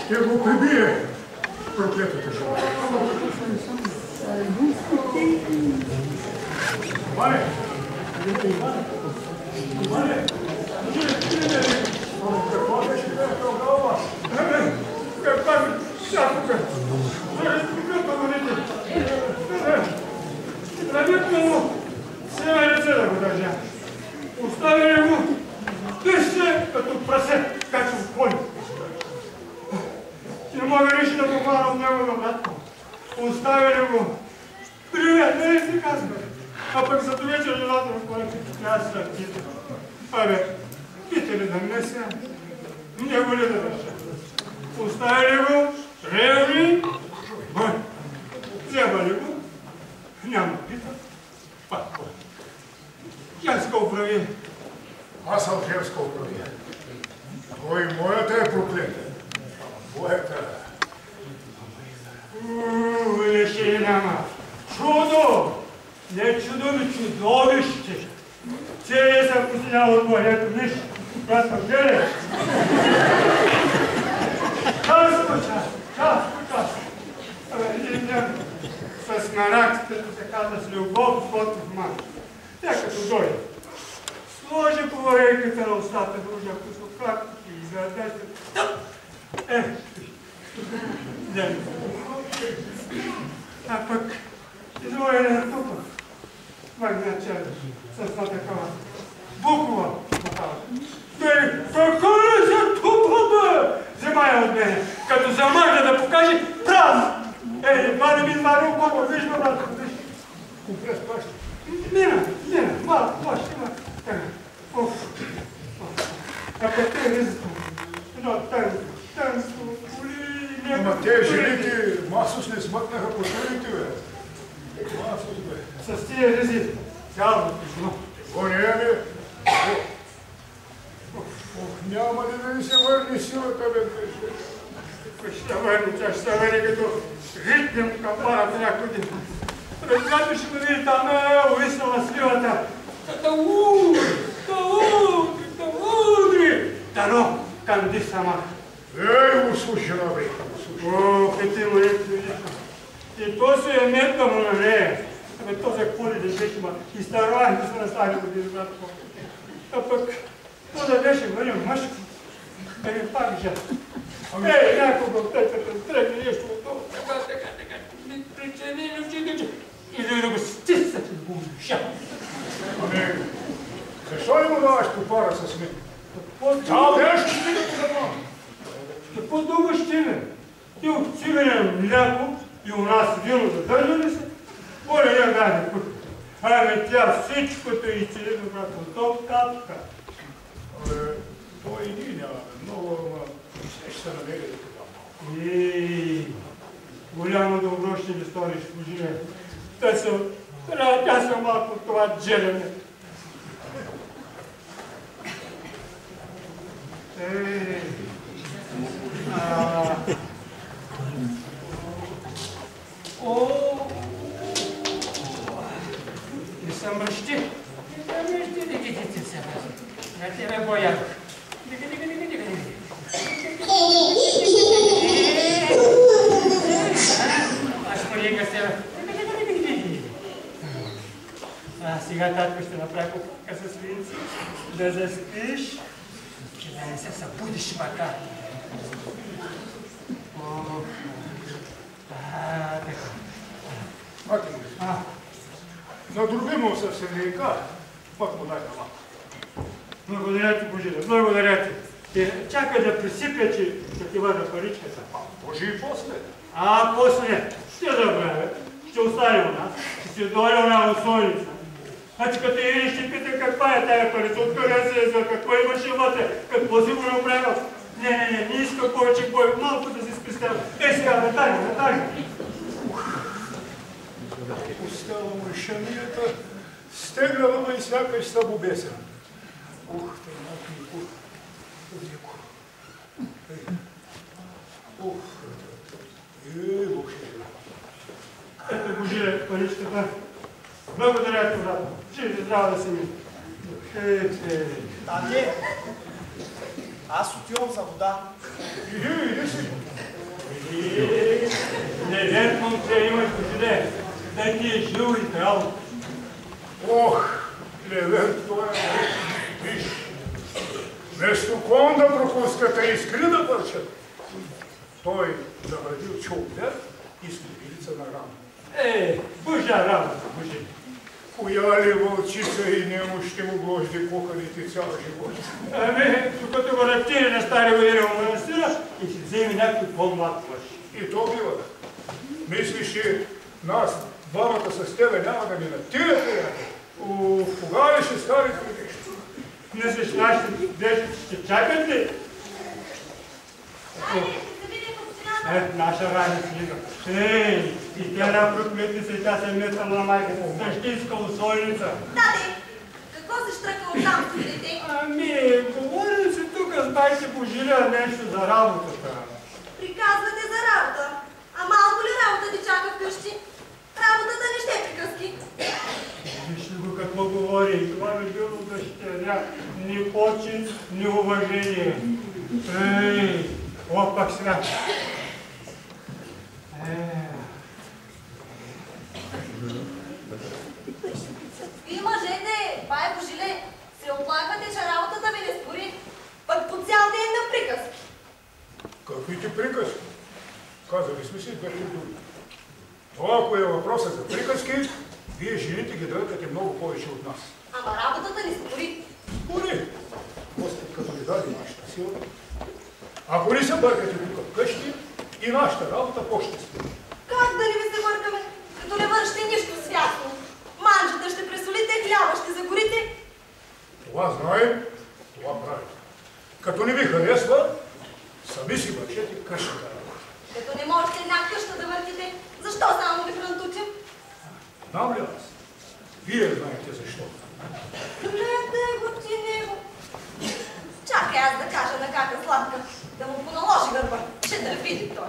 Ще го прибие проклетата жена. Ване! Ване! Какво беше в глава? Каква ми шапка? Правително му се на ръце да го държа. Оставили го тъще като прасе, както в коли. Не мога нищо да похвана от него на братко. Оставили го. Привет, не ли си казва? А пък за това, че жената в колето трябва да се пита. Абе, пита ли да не сега? Него ли да държа? Оставили го, ревни, бъй. Вземали го, няма пита, пак бъй. Женска управи. Аз съм женска управи. Кой моята е проклета? Твоята. Леше няма. Чудо! Не чудо, ми чудовище. Целият съм посинял от моя, ето виж, аз съм гледай. Час по час. Абе, един ден с мараките, се казва с любов, в ман. Тя като дойде. Сложи по варейката на устата, дружа кусокак и изградете. Ден. А пък, излоя на тупа. Магна черна, с такава буква попала. Какво ли за тупа, бе? Вземай от мене, като замахна да покаже праз. Това не ми извари около, виж, брат, виж. Компрес плаща. Мина, малко, плаща, така. А пък те ризата, едно танство, коли, някакво... Ама те жените масос не смъкнаха по шурите, бе. Масос, бе. С тия ризи цяло писно. О, не, бе. Няма ли да ни се върне силата, бе. Ще върне, тя ще се върне като ритнем кампаната някой ден. Разгледаш ще да види там увиснала сливата. Таудри! Дано, канди сама. Услушана, бе. Ох, ти му не видиш. И то се е метна му на нея. Абе, то за коли да беше, ма и старованите са настали години, братко. А пък, то да беше върнил мъжко, да ми пак жена. Някога от тъката тръгне нещо от това, така, ми причини очите, и да го стисат и го уша. Ами, защо ли му даваш топара с мен? Цял ден ще си да го забавя. Какво дума ще ме? Ти от циганя мляко и у нас вино задържали се? Оле, не даде път. Ами тя всичкото изцели, брато, то капка. Абе, това и ние нямаме много, ама ще се намери да това. Голямо добро ще ви сториш, Божие. Тя са малко от това джелене. Не съм мръщи. Дигите се. Не тебе боя. Аз колега се. Сега татко ще направи покупка с винци. Да заспиш. Че да не се събудиш макар. Мати, надруби му съвсем лейка, пък му дай малко. Благодаря ти, Божида, благодаря ти. Чакай да присипя, че ще ти върна паричката. Може и после. После ще забравя. Ще остане у нас. Ще си дойде една усойница. Значи като и ще пита каква е тая парица, откъде се е, за какво имаше вътре, какво си го направил. Не иска повече, малко да си спестява. Сега, натали. Остава му шамията, стегнала му и сякаш събобесен. Тъй малко въобще. Ето го жиле паричката. Благодаря ти, брат. Жив и здрава да си ми. Тате, аз отивам за вода. Иди си. Интелигент момче имаш пожиле, да ти е жил и здрав. Ох, Левен, той е виж. Вместо кон да пропускате искри да вършат, той завърдил човек и склепилица на рана. Божа работа, божи. Коя ли вълчица и нему ще му гложди кухарите цял живот? Докато го натири на стари години в манастира и си вземи някой по-млад мъж. И то бива. Мислиш, че нас двамата с тебе няма да ни натирят, приятел? Кога ли ще стари нещо? Мислиш, нашите дечи ще чакат ли? Наша раница идва. И тя една проклетница и тя се метна на майката. Същинска усойница. Таде, какво се штръка оттам с дете? Говорим си тук с байке Божиля нещо за работата. Приказвате за работа. А малко ли работа ти чака вкъщи? Работата не ще е приказки. Виж ли го какво говори? Това ми било дъщеря. Ни почин, ни уважение. Пак сега. Вие мъжете, бай Божиле, се оплаквате, че работата ви не спори, пък по цял ден на приказки. Каквите приказки? Казали сме си двете думи. Това, ако е въпроса за приказки, вие жените ги дъркате много повече от нас. Ама работата не спори. Спори! Господ като ви даде нашата сила. Ако не се бъркате тук вкъщи, и нашата работа по-ще спори. Как да не ви се бъркаме, като не вършите нищо святно? Манджата ще пресолите, хляба ще загорите. Това знаем, това правим. Като не ви харесва, сами си вършете къщата работа. Като не можете една къща да въртите, защо само ви франтучим? Знам ли аз? Вие знаете защо. Гледай го ти него. Чакай аз да кажа на кака сладка, да му поналожи гърба. Ще да види той.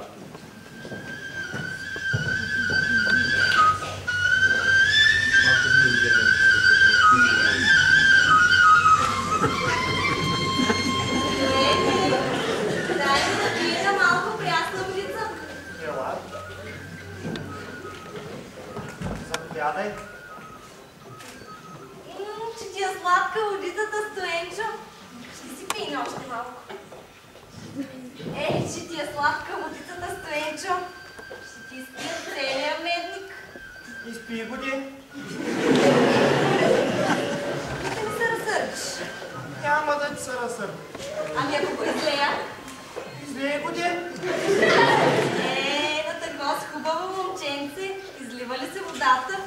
Дай ми да пиете малко прясна водица. Ела. Заповядай. Че ти е сладка водицата, Стоенчо. Ще си пине още малко. Че ти е сладка водицата, Стоенчо. Ще ти изпия целия медник. Изпи го ти. Да не се разсърдиш. Няма да ти се разсърди. Ами ако го излея? Излей го ти. На такова с хубаво момченце. Излива ли се водата?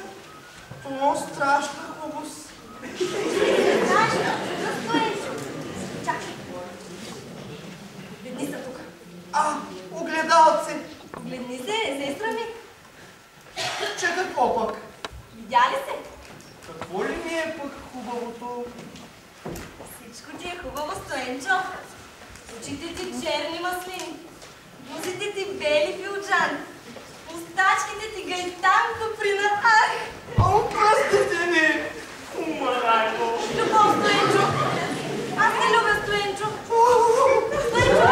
О, страшна хубост. Знаеш, Стоенчо. Чакай. Гледни са тук. Огледалци. Гледни се, не се срами. Че какво пък? Видя ли се? Какво ли ми е пък хубавото? Всичко ти е хубаво, Стоенчо. Очите ти черни маслини, бузите ти бели филджани, мустачките ти гайтан куприна. Ах! О, простите ми! Умарайно. Любов, Стоенчо! Аз не любя Стоенчо! Стоенчо!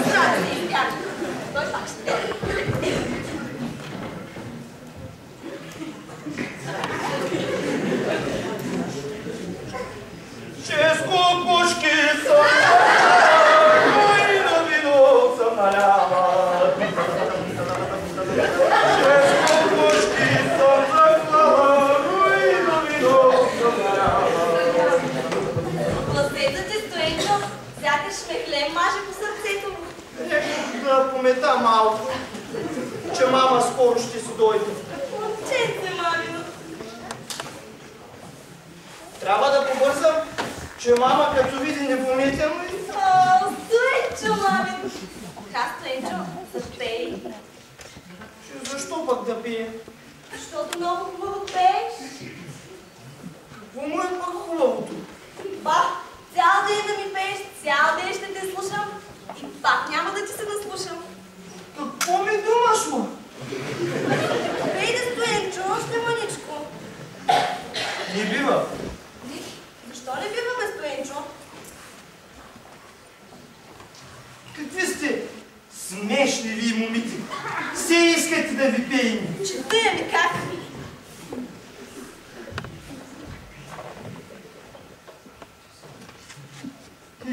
Страх се избяга. Той пак ще дойде. Ческо пушки са, кой на вино са налява. Ческо пушки са за хлава, кой на вино са налява. Гласецът ти, Стоенчо, сякаш мехлем маже по сърцето му. Нека да помета малко, че мама скоро ще си дойде. Момченце, мамино. Трябва да побързам, че мама като види непометено и... О, Стоенчо, мамино. Стоенчо, запей. Защо пък да пие? Защото много хубаво пееш. Какво му е пък хубавото? Ба, цял ден да ми пееш, цял ден ще те слушам и пак няма да ти се наслушам. Какво ми думаш, ма? Пей да, Стоенчо, още мъничко. Не бива. Защо не биваме, Стоенчо? Какви сте? смешни ви, момите. Все искате да ви пеем. Чуя ми как?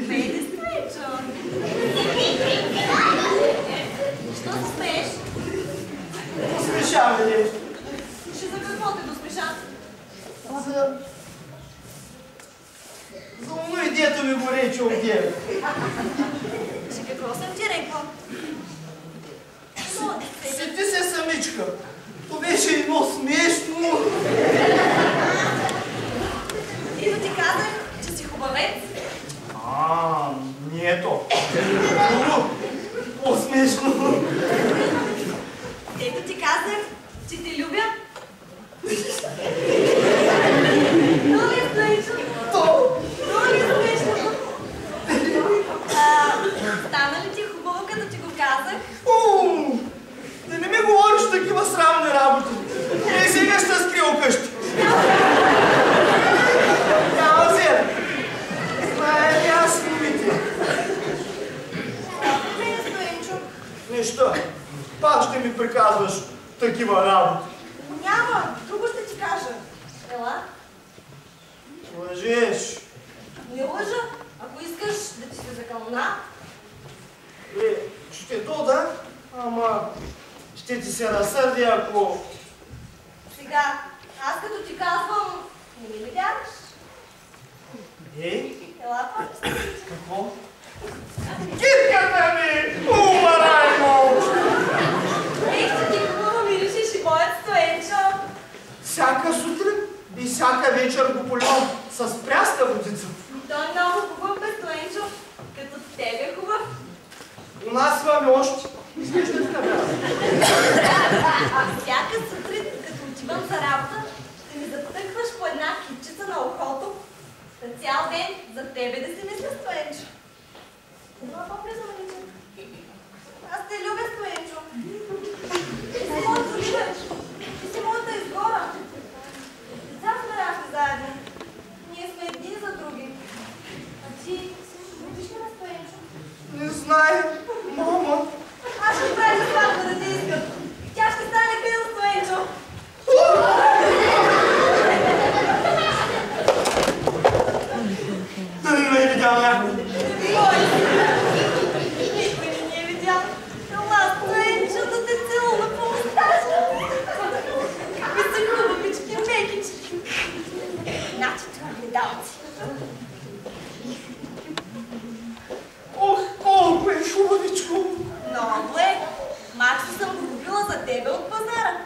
Пейте, Стоенчо. Що се смееш? Посмешавай нещо. Ще за какво те досмеша? За оно и дето ми го рече от тебе. Ще какво съм ти рекла? Сети се самичка. То беше едно смешно. Ето ти казах, че си хубавец. Не е то. Друго. По-смешно. Ето ти казах, че те любя. Много е Стоенчо. Много е смешно. Стана ли ти хубаво, като ти го казах? Да не ми говориш такива срамни работи. Не сега ще скрил къщи. Няма взе. Знае ли аз момите? Не, Стоенчо. Неща. Пак ще ми приказваш такива работи. Няма, друго ще ти кажа. Ела? Лъжеш. Не лъжа. Ако искаш да ти се закълна. Ще дода, ама ще ти се разсърди, ако... Сега, аз като ти казвам, не ми ли вярваш? Ела, пак. Какво? Китката ми! Умараймо! Ще ти хубаво миришеш и моят Стоенчо. Всяка сутрин и всяка вечер го поливам с пряска водица. Той е много хубав, бе, Стоенчо. Като тебе е хубав. У нас имаме още. Искаш да ти набря? Всяка сутрин, като отивам за работа, ще ми затъкваш по една китчица на ухото. На цял ден за тебе да си мисля, Стоенчо. Това по-близо ме лича. Аз те любя, Стоенчо. Ти си моята любец. Ти си моята изгора. Деца сме нашли заедно. Ние сме едни за други. А ти любиш ли ме, Стоенчо? Не знае, мама. Аз ще правя сватба да те искат. Тя ще стане пил, Стоенчо. Да не ме е видял някой. Никой не ни е видял. Ела, Стоенчо, да те целуна по мустачка. Какви са хубавички, мекички. Значи това гледалци. Ох, колко е хубавичко. Много е. Мачо съм го купила за тебе от пазара.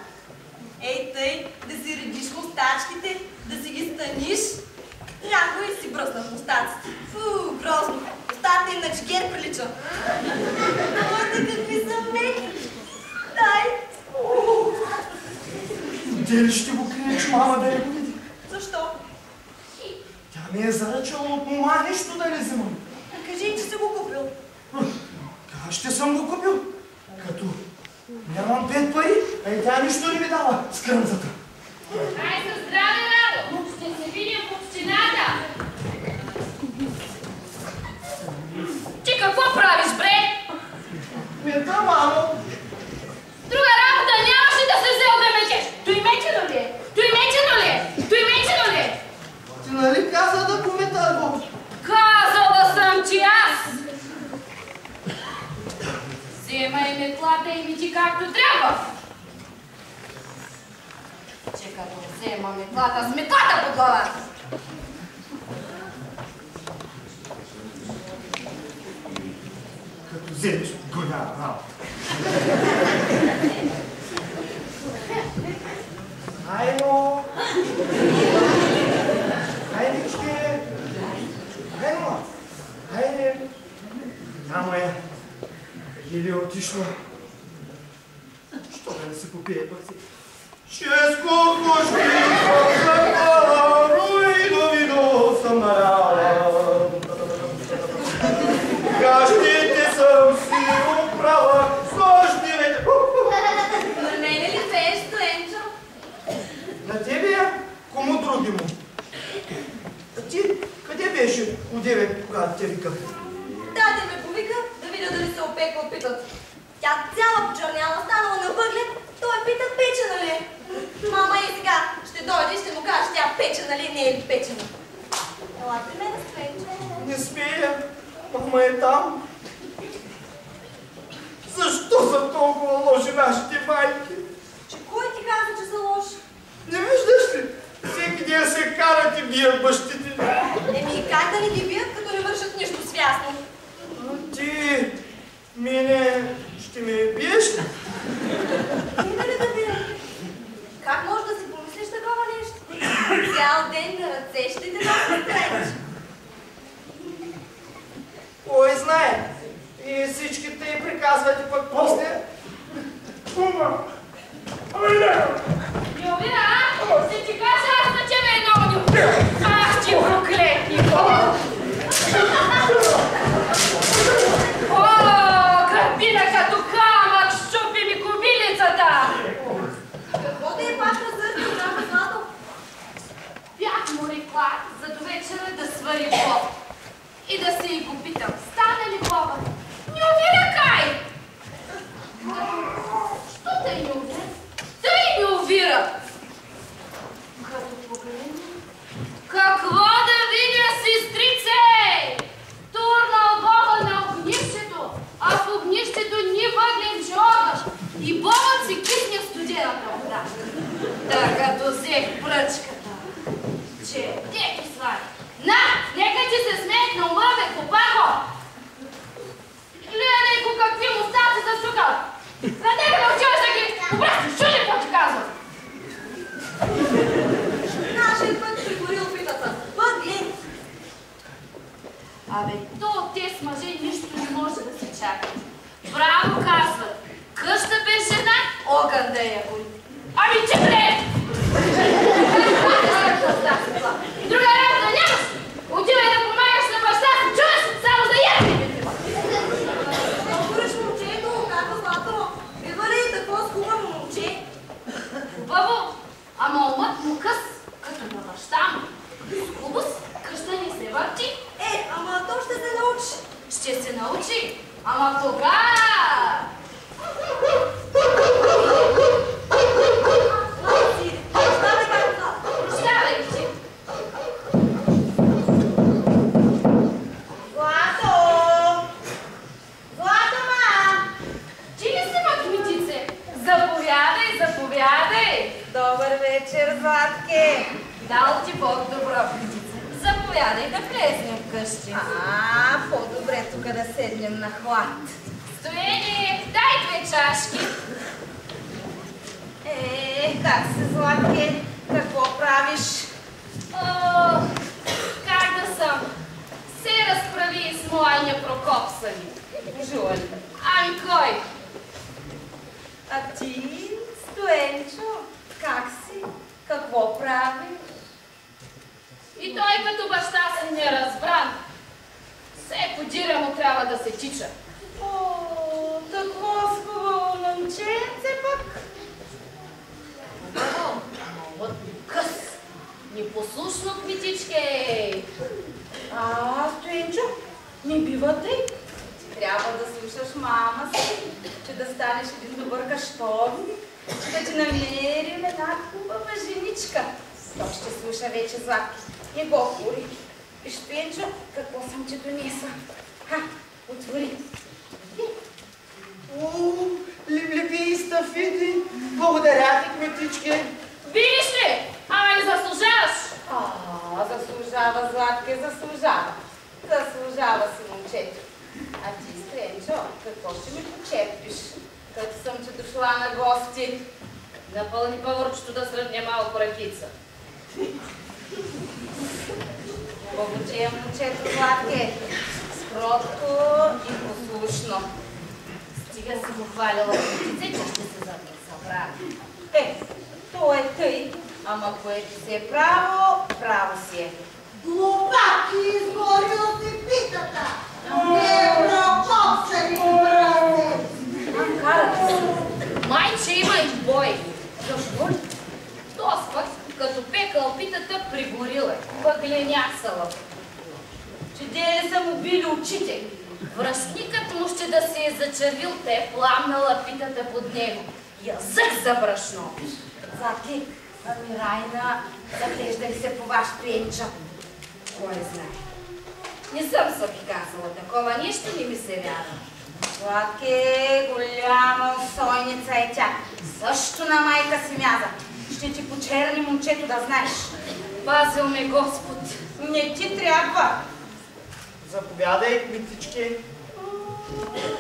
Ей тъй, да си редиш мустачките, да си ги станиш. Някой си бръснат мустаците. Фу, грозно. Устата им на чекер прилича. Моите какви са меки. Дай. Дели ще го криеш, мама, да не го види. Защо? Тя ми е заръчала от мома нищо да не взимам. Кажи, че си го купил. Как ще съм го купил? Като нямам 5 пари, а и тя нищо не ми дава с крънцата. Ай, със здраве, Радо! Ще се видим в общината! Ти какво правиш, бре? Мета, мамо! Друга работа нямаш ли да се взел да мечеш? Той мечено ли е? Той мечено ли е? Той мечено ли е? Ти нали каза да помета, Бог? Казала съм ти аз! Вземай метлата и мити както трябва! Че като взема метлата с метлата по главата! Като вземеш голяма работа. Хайно! Хайничке! Хайно! Хайне! Няма я. Или е отишла. Що да не се попие пък си? Ческо кошки съм запала, руино вино съм нарала. Гащите съм си оправа, сложни вече. На мене ли пееш, Стоенчо? На тебе я? Кому други му? А ти къде беше одеве, когато те виках? Да, те ме повика да видя дали се опекла, питат. Тя цяла почерняла, станала на въглед, той пита пече, нали? Мама и сега ще дойде и ще му каже, тя пече, нали, не е ли печена. Ела при мен, Стоенчо. Не смея. Мама е там. Защо са толкова лоши нашите майки? Че кой ти каза, че са лоши? Не виждаш ли? Всеки ден се карат и бият бащите. Еми, как да не ги бият, като не вършат нищо свясно? Ти, мене, ще ме биеш ли? Иде ли да бия? Как може да си помислиш такова нещо? Цял ден на ръце ще те носят Стоенчо. Кой знае? И всичките й приказвате пък после. Кума! Айде! Любина, ще ти кажа аз на тебе едно ни. Ах, ти проклетнико! О, гърбина като камък, щупи ми кобилицата! Какво да е пак на сърце, Жака Злато? Бях му рекла за до вечера да свари хлоп. И да се и го питам, стане ли хлопът? Не увира кай! Що да не увира? Тъй не увира! Като погледна, какво да видя, сестрице? Турнал Бога на огнището, а в огнището ни въглен жогър и Богът си кисне в студената вода. Да, като взех пръчката, че те ги свари. На, нека ти се смеят на ума, бе, копако! Гледай го какви мустаци засукал! На нека да отиваш да ги обръщаш, чули какво ти казвам! Нашият път пригорил питата. Въгли! Абе, то от тези мъже нищо не може да се чака. Браво казват, къща без жена, огън да я гори. Ами че бре! Друга работа нямаш! Отивай да помагаш на баща си, чуваш? Само за яд! Говориш момчето, как Злато? Бива ли такова с хубаво момче? Хубаво, ама умът му къс, като на баща му. С хубост къща не се върти. Ама то ще се научи. Ще се научи, ама кога? Оставай, как Злато. Прощавай ти. Злато! Злато, ма! Ти ли си, макмитице? Заповядай, заповядай. Добър вечер, Златке. Дал ти Бог добро, птице. Заповядай да влезнем вкъщи. По-добре тук да седнем на хлад. Стоени, дай 2 чашки. Как се, Златке? Какво правиш? О, как да съм? Се разправи с моя Прокопсани. Жули. Ами кой? А ти, Стоенчо, как си? Какво правиш? И той като баща си неразбран. Все подира му трябва да се тича. Какво хубаво момченце пък? Хубаво, ама къс. Непослушно, квитичке. Стоенчо, не бива тъй. Трябва да слушаш мама си, че да станеш един добър каштовник, да ти намерим една хубава женичка. Той ще слуша вече, Златки. Не го хури. Виж, Стоенчо, какво съм ти донесла. Отвори. Липи и стафити. Благодаря ти, кметички. Видиш ли? Ама не заслужаваш. Заслужава, Златке, заслужава. Заслужава си, момчето. А ти, Стоенчо, какво ще ми почерпиш, като съм ти дошла на гости? Напълни павърчето да сръдне малко ракица. Хубаво, че е момчето, Златке. Скротко и послушно. Стига си го хвалила птице, че ще се забрави. То е тъй, ама което си е право, право си е. Глупаки, изгорила си питата! Не Прокопсани, брате! Карате се. Майче има и бой. Защо ли? Тос пък, като пекал питата, пригорила. Въгленясала. Че де ли са му били очите. Връстникът му ще да се е зачервил, те е пламнала питата под него. Язък за брашно. Златки, ами Райна, заглежда ли се по ваш пенча? Кой знае? Не съм се ви казала такова, нищо не ми се вярва. Златки, голяма усойница е тя. Също на майка си мяза. Ще ти почерни момчето да знаеш. Пазил ме Господ. Не ти трябва. Заповядай, кмитички.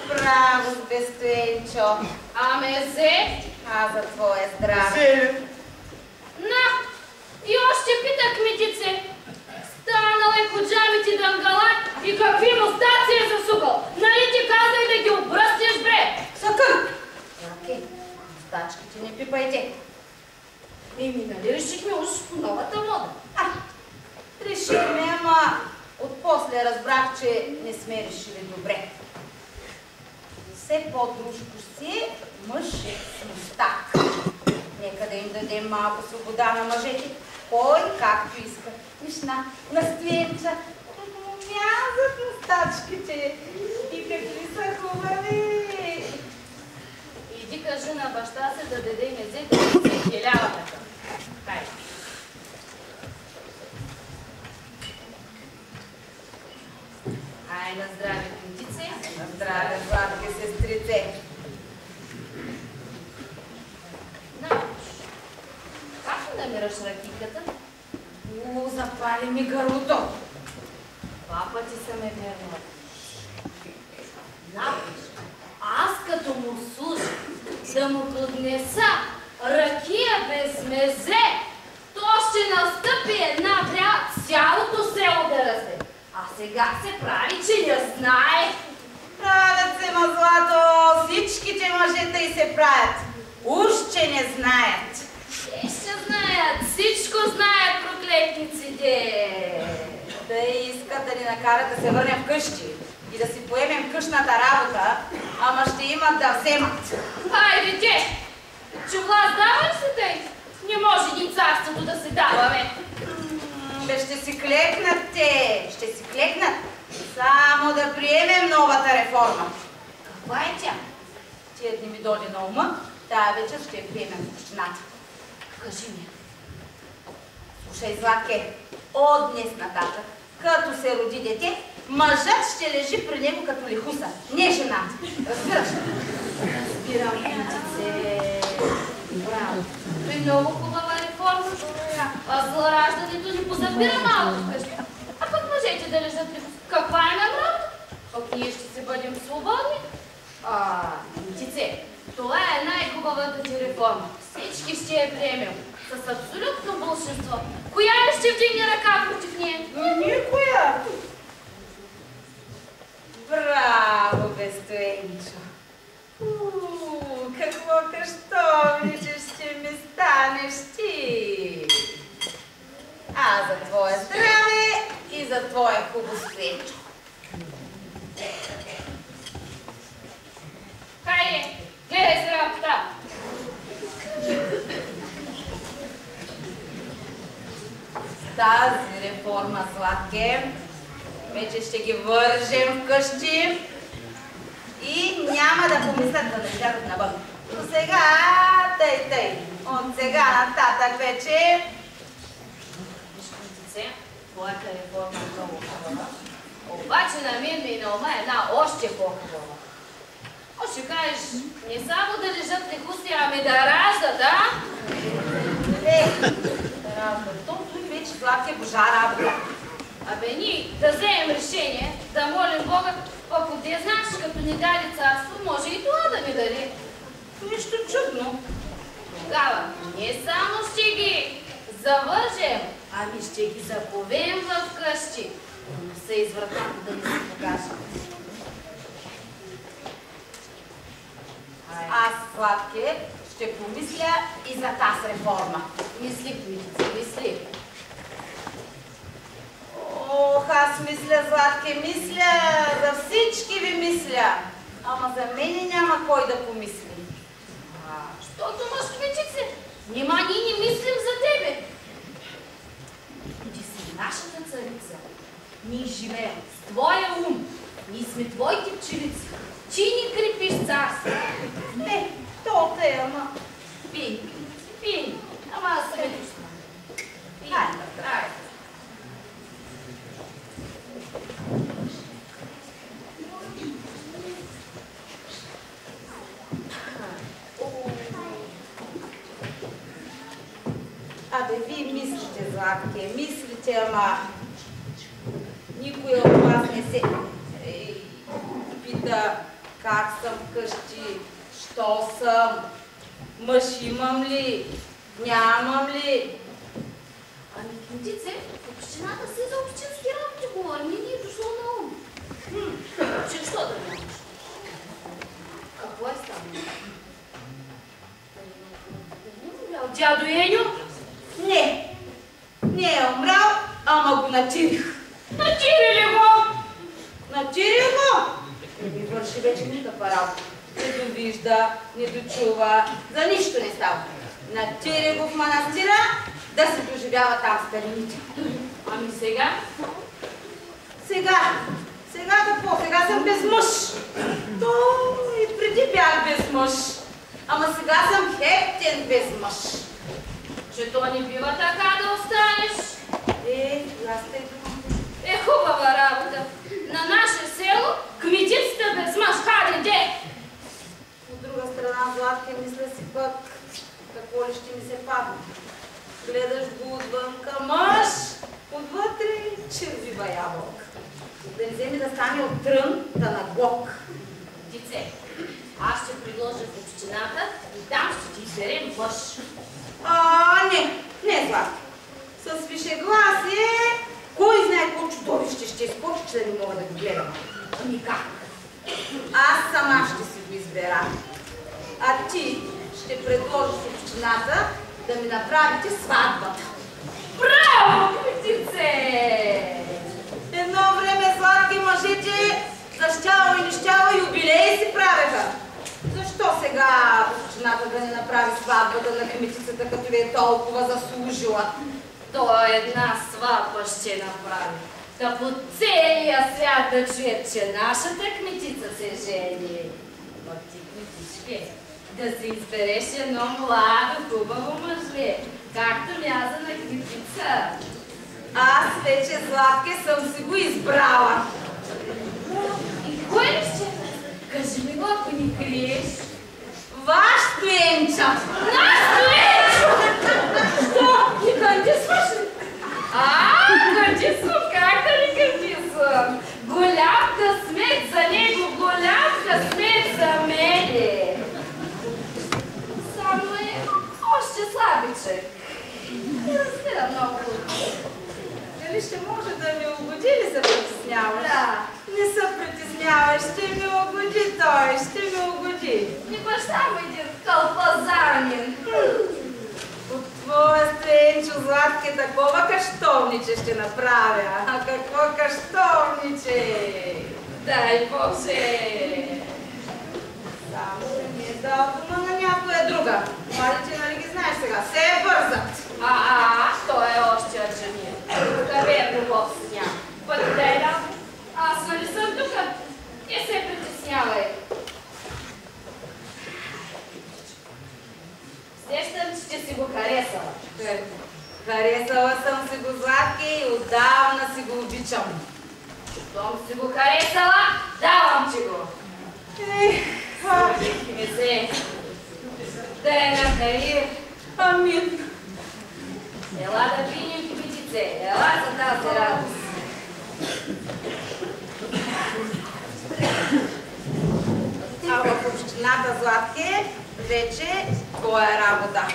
Браво, Стоенчо. А мезе? А за твое здраве. Зеле. На! И още пита кметице. Станал е коджамите дънгала и какви мустаци е засукал. Нали ти казай да ги обръстиш, бре? Съкър! Златки, стачките не пипайте. Еми, нали решихме уж по новата мода? Решихме, ама отпосле разбрах, че не сме решили добре. Все по-дружко си мъж с мустак. Нека да им дадем малко свобода на мъжете, кой както иска. Виж на Стоенча, мязат мустачките и какви са хубави. Иди кажи на баща си да даде мезе да се хилява така. Хайде. Ай, на здраве, кметице. На здраве, сладки сестрице. Как намираш ракийката? Запали ми гърлото. Два пъти са ме вернали. Напиш, аз като му служа да му поднеса ракия без мезе, то ще настъпи една вря цялото село да расте. А сега се прави, че не знае. Правят се, ма злато, всичките мъжета и се правят. Уж, че не знаят. Те ще знаят, всичко знаят проклетниците. Да искат да ни накарат да се върнем вкъщи и да си поемем къщната работа, ама ще имат да вземат. Хайде, те! Че власт дава ли се тъй? Не може ни царството да се дава, бе. Бе, ще си клекнат те, ще си клекнат. Само да приемем новата реформа. Каква е тя? Тия дни ми дойде на ума, тая вечер ще я приемем в общината. Кажи ми. Слушай, Златке, от днес нататък, като се роди дете, мъжът ще лежи при него като лихуса, не жената. Разбираш ли? Разбирам, кметице. Браво. Той много хубава реформа. А злораждането ни позабира малко вкъщи. А пък мъжете да лежат ли? Каква е нам работа? Пък ние ще се бъдем свободни. Кметице, това е най-хубавата ти реформа. Всички ще я приемем. С абсолютно болшинство. Коя ли ще вдигне ръка против нея? Никоя! Браво, бе, Стоенчо! Какво къщовниче ще ми станеш ти! А за твое здраве и за твое хубаво Стоенчо! Хайде, гледай се работа! Тази реформа, Златке, вече ще ги вържем вкъщи и няма да помислят да не излязат навън. Но сега, тъй. От сега нататък вече... Вижте, твоята реформа е много хубава. Обаче на мен ми на ума една още по-хубава. Ще кажеш, не само да лежат лихуси, ами да раждат, а? Да раждат. Той вече, Златке, божа работа. Абе, ние да вземем решение, да молим Бога, пък отде знаеш, като ни даде царство, може и това да ни даде. Нищо чудно. Тогава не само ще ги завържем, ами ще ги заковем в къщи. Да се извратят да ни се покажат. Аз, Златке, ще помисля и за тази реформа. Мисли, кметице, мисли. Ох, аз мисля, Златке, мисля, за всички ви мисля. Ама за мене няма кой да помисли. Щото мъж, кметице, нима ние не мислим за тебе. Ти си нашата царица. Ние живеем с твоя ум. Ние сме твоите пчелици. Ти ни крепиш царство. То те, ама. Пин. Ама аз съм едушна. Хайде. Абе, вие мислите, Златке, мислите, ама никой от вас не се пита как съм вкъщи, що съм, мъж имам ли, нямам ли. Ами, Кметице, в общината си за общински работи говорим и ни е дошло на ум. Че що да нямаш? Какво е станало? Дядо Еню? Не е умрял, ама го натирих. Натири ли го? Натирих го? Не ми върши вече никаква работа. Не довижда, не дочува, за нищо не става. Натирих го в манастира, да се доживява там старините. Ами сега? Сега какво? Сега съм без мъж. То и преди бях без мъж. Ама сега съм хептен без мъж. Че то не бива така да останеш. Аз те Е, хубава работа. На наше село кметицата без мъж. Хайде, де! от друга страна, Златке, мисля си пък, какво ли ще ми се падне. Гледаш го отвънка мъж, отвътре червива ябълка. Да не вземе да стане от трън, да на глок. Дице, аз ще предложа в общината и там ще ти изберем мъж. Не, Златке. С вишегласие, кой знае какво чудовище ще изкочи, че да не мога да го гледам. Ами как? Аз сама ще си го избера. А ти ще предложиш в общината да ми направите сватбата. Браво, кметице! Едно време, Златки, мъжете за щяло и нещяло юбилеи си правеха. Защо сега общината да не направи сватбата на кметицата, като ви е толкова заслужила? То една сватба ще направи. Да по целия свят да чуят, че нашата кметица се жени. Но ти, кметичке, да си избереш едно младо, хубаво мъже, както мяза на кметица. Аз вече, Златке, съм си го избрала. И кой ли ще? Кажи ми го, ако ни криеш. Ваш Стоенча! Наш Стоенчо! Що? Ни кандисваш ли? Кандисвам, как да ни кандисвам? Голям късмет за него, голям късмет за мене. Само е още слабичък. Не разбира много. Дали ще може да ми угоди ли се притесняваш? Да. Не се притеснявай, ще ми угоди той, ще ми угоди. И баща му един кълпазанин. От твоя Стоенчо, Златке, такова каштовниче ще направя. А какво каштовниче? Дай Боже! Само не ми е дал дума на някоя друга. Младите, нали ги знаеш сега, се бързат. Той е още аджамия. Къде любов с няма? Пък дай да, аз нали съм тук? Не се притеснявай. Сещам, че си го харесала. Харесала съм си го, Златке, и отдавна си го обичам. Щом си го харесала, давам ти го. Не се. Да е на хаир. Амин. Ела да видим кметице, ела за тази радост. А в общината, Златке, вече твоя работа.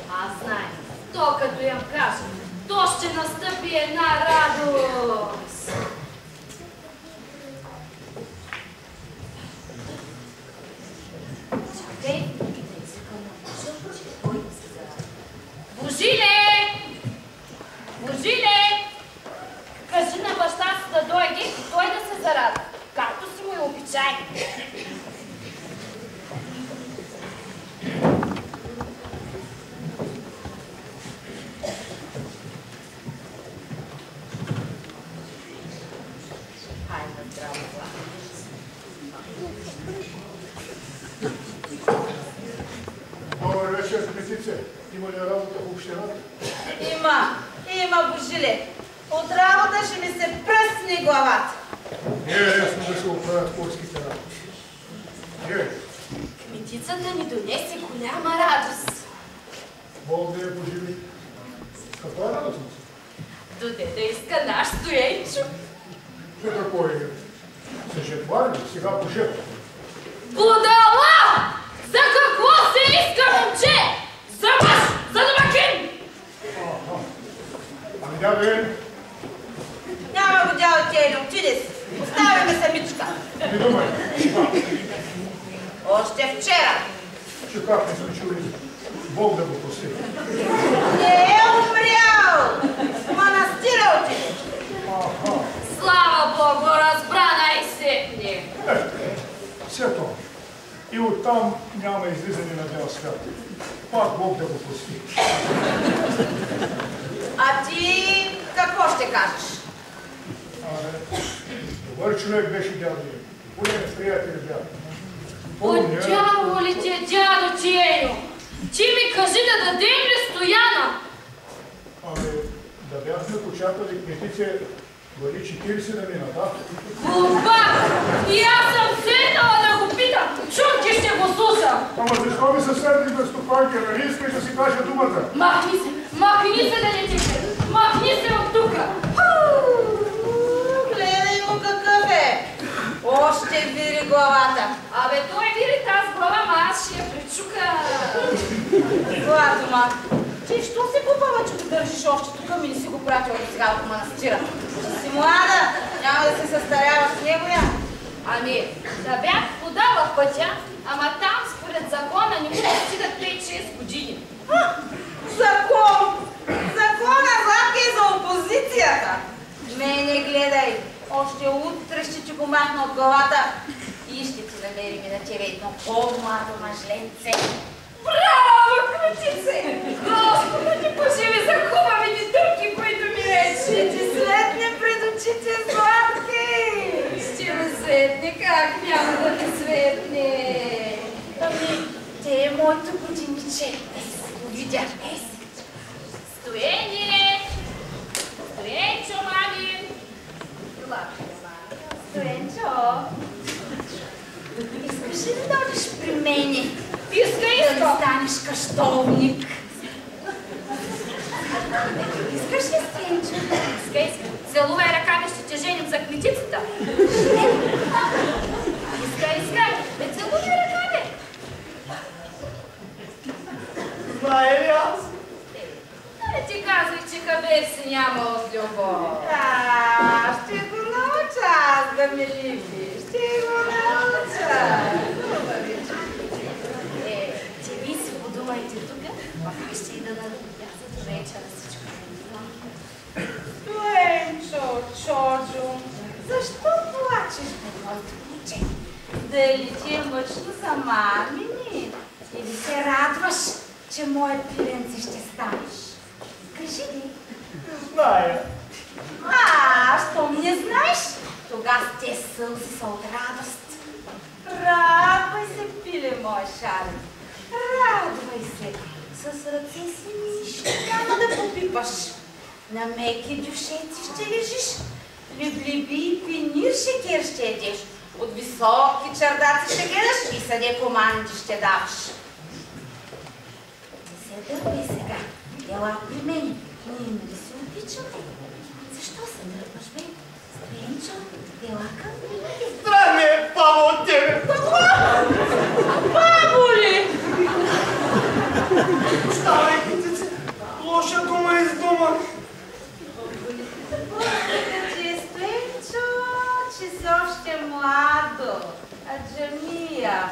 Аз знае, то като я кажа, то ще настъпи една радост. Чакай, Божиле! Божиле! Кажи на баща си да дойде и той да се зарада, както си му е обичай. Хайде, здраво, Златко. Има ли работа в общината? Има, Божиле. От работа ще ми се пръсне главата. Не е лесно да се оправят полските работи. Не. Кметицата ни донесе голяма радост. Бог да я поживи. Каква е радостност? Доде да иска наш Стоенчо. Що такое е? Се жетварили, сега пожетва. Будала! За какво се иска, момче? За мъж, за домакин! Ами да бе, Няма го дяло Кейли, отиде си. Оставяме самичка. не думай. Още вчера. Че как не сме чули? Бог да го прости. Не е умрял. В манастира отиде. Слава Богу, разбра най-сетне. Все това. И оттам няма излизане на бял свят. Пак Бог да го прости. А ти какво ще кажеш? Добър човек беше дядо ми. Големи приятели бяха. От дяволите, дядо Тиеню! Ти ми кажи да дадем ли Стояна? Ами, да бяхме почакали кметице вали 40 на минута. Глупак! И аз съм седнала да го питам. Чунки ще го слушам. Ама защо ми се сърди на стопанки? Нали искаш да си кажа думата? Махни се да не тихне. Махни се от тука. Гледай го какъв е. Още вири главата. Абе, той вири тази глава, ама аз ще я причука. Злато, ма. Ти що се купава, че го държиш още тук, ми не си го пратил до сега от манастира? Че си млада, няма да се състаряваш с него я. Ами, да бях подала в пътя, ама там според закона не може да стигат 5-6 години. Закон! Закона, Златка, и за опозицията. Мене гледай. Още утре ще ти го махна от главата и ще ти намерим и на тебе едно по-младо мъжленце. Браво, кметице! Господи, ти поживи за хубавите думки, които ми речи. Ще ти светне пред очите, Златки! Ще ме светне, как няма да ми светне? Ами, те е моето годиниче. Го видя. Стоене! Стоенчо, мами! Стоенчо, искаш ли да дойдеш при мене? Иска! Да станеш каштовник. Искаш ли, Стоенчо? Иска. Целувай ръками, ще те женим за кметицата. Иска. Бе, целувай ръками. Знае ли аз? Не ти казвай, че хабер си няма от любов. Ще го науча аз да ме любиш. Ще го науча. Че ви си подумайте тук, а ще и да надобясат вечера всичко. Стоенчо, Чоджо, защо плачеш, бе, моето момче? Дали ти е мъчно за мамини? Или се радваш, че мое пиленце ще станеш? Кажи ли? Зная. Щом не знаеш, тогава те сълзи са от радост. Радвай се, пиле, мой шарен. Радвай се. С ръце си нищо няма да попипаш. На меки дюшеци ще лежиш. Либлиби и пенир шекер ще едеш. От високи чардаци ще гледаш и съде команди ще даваш. Не се дърпай сега. Ела при мен. Ние нали се обичаме? Защо се дърпаш, бе? Стоенчо, ела към мен. Страх ми е, Павло, от тебе. Бабо ли? Оставай, китице. Лоша дума из дома. Благодаря ти, Стоенчо, че си още младо. А Джамия,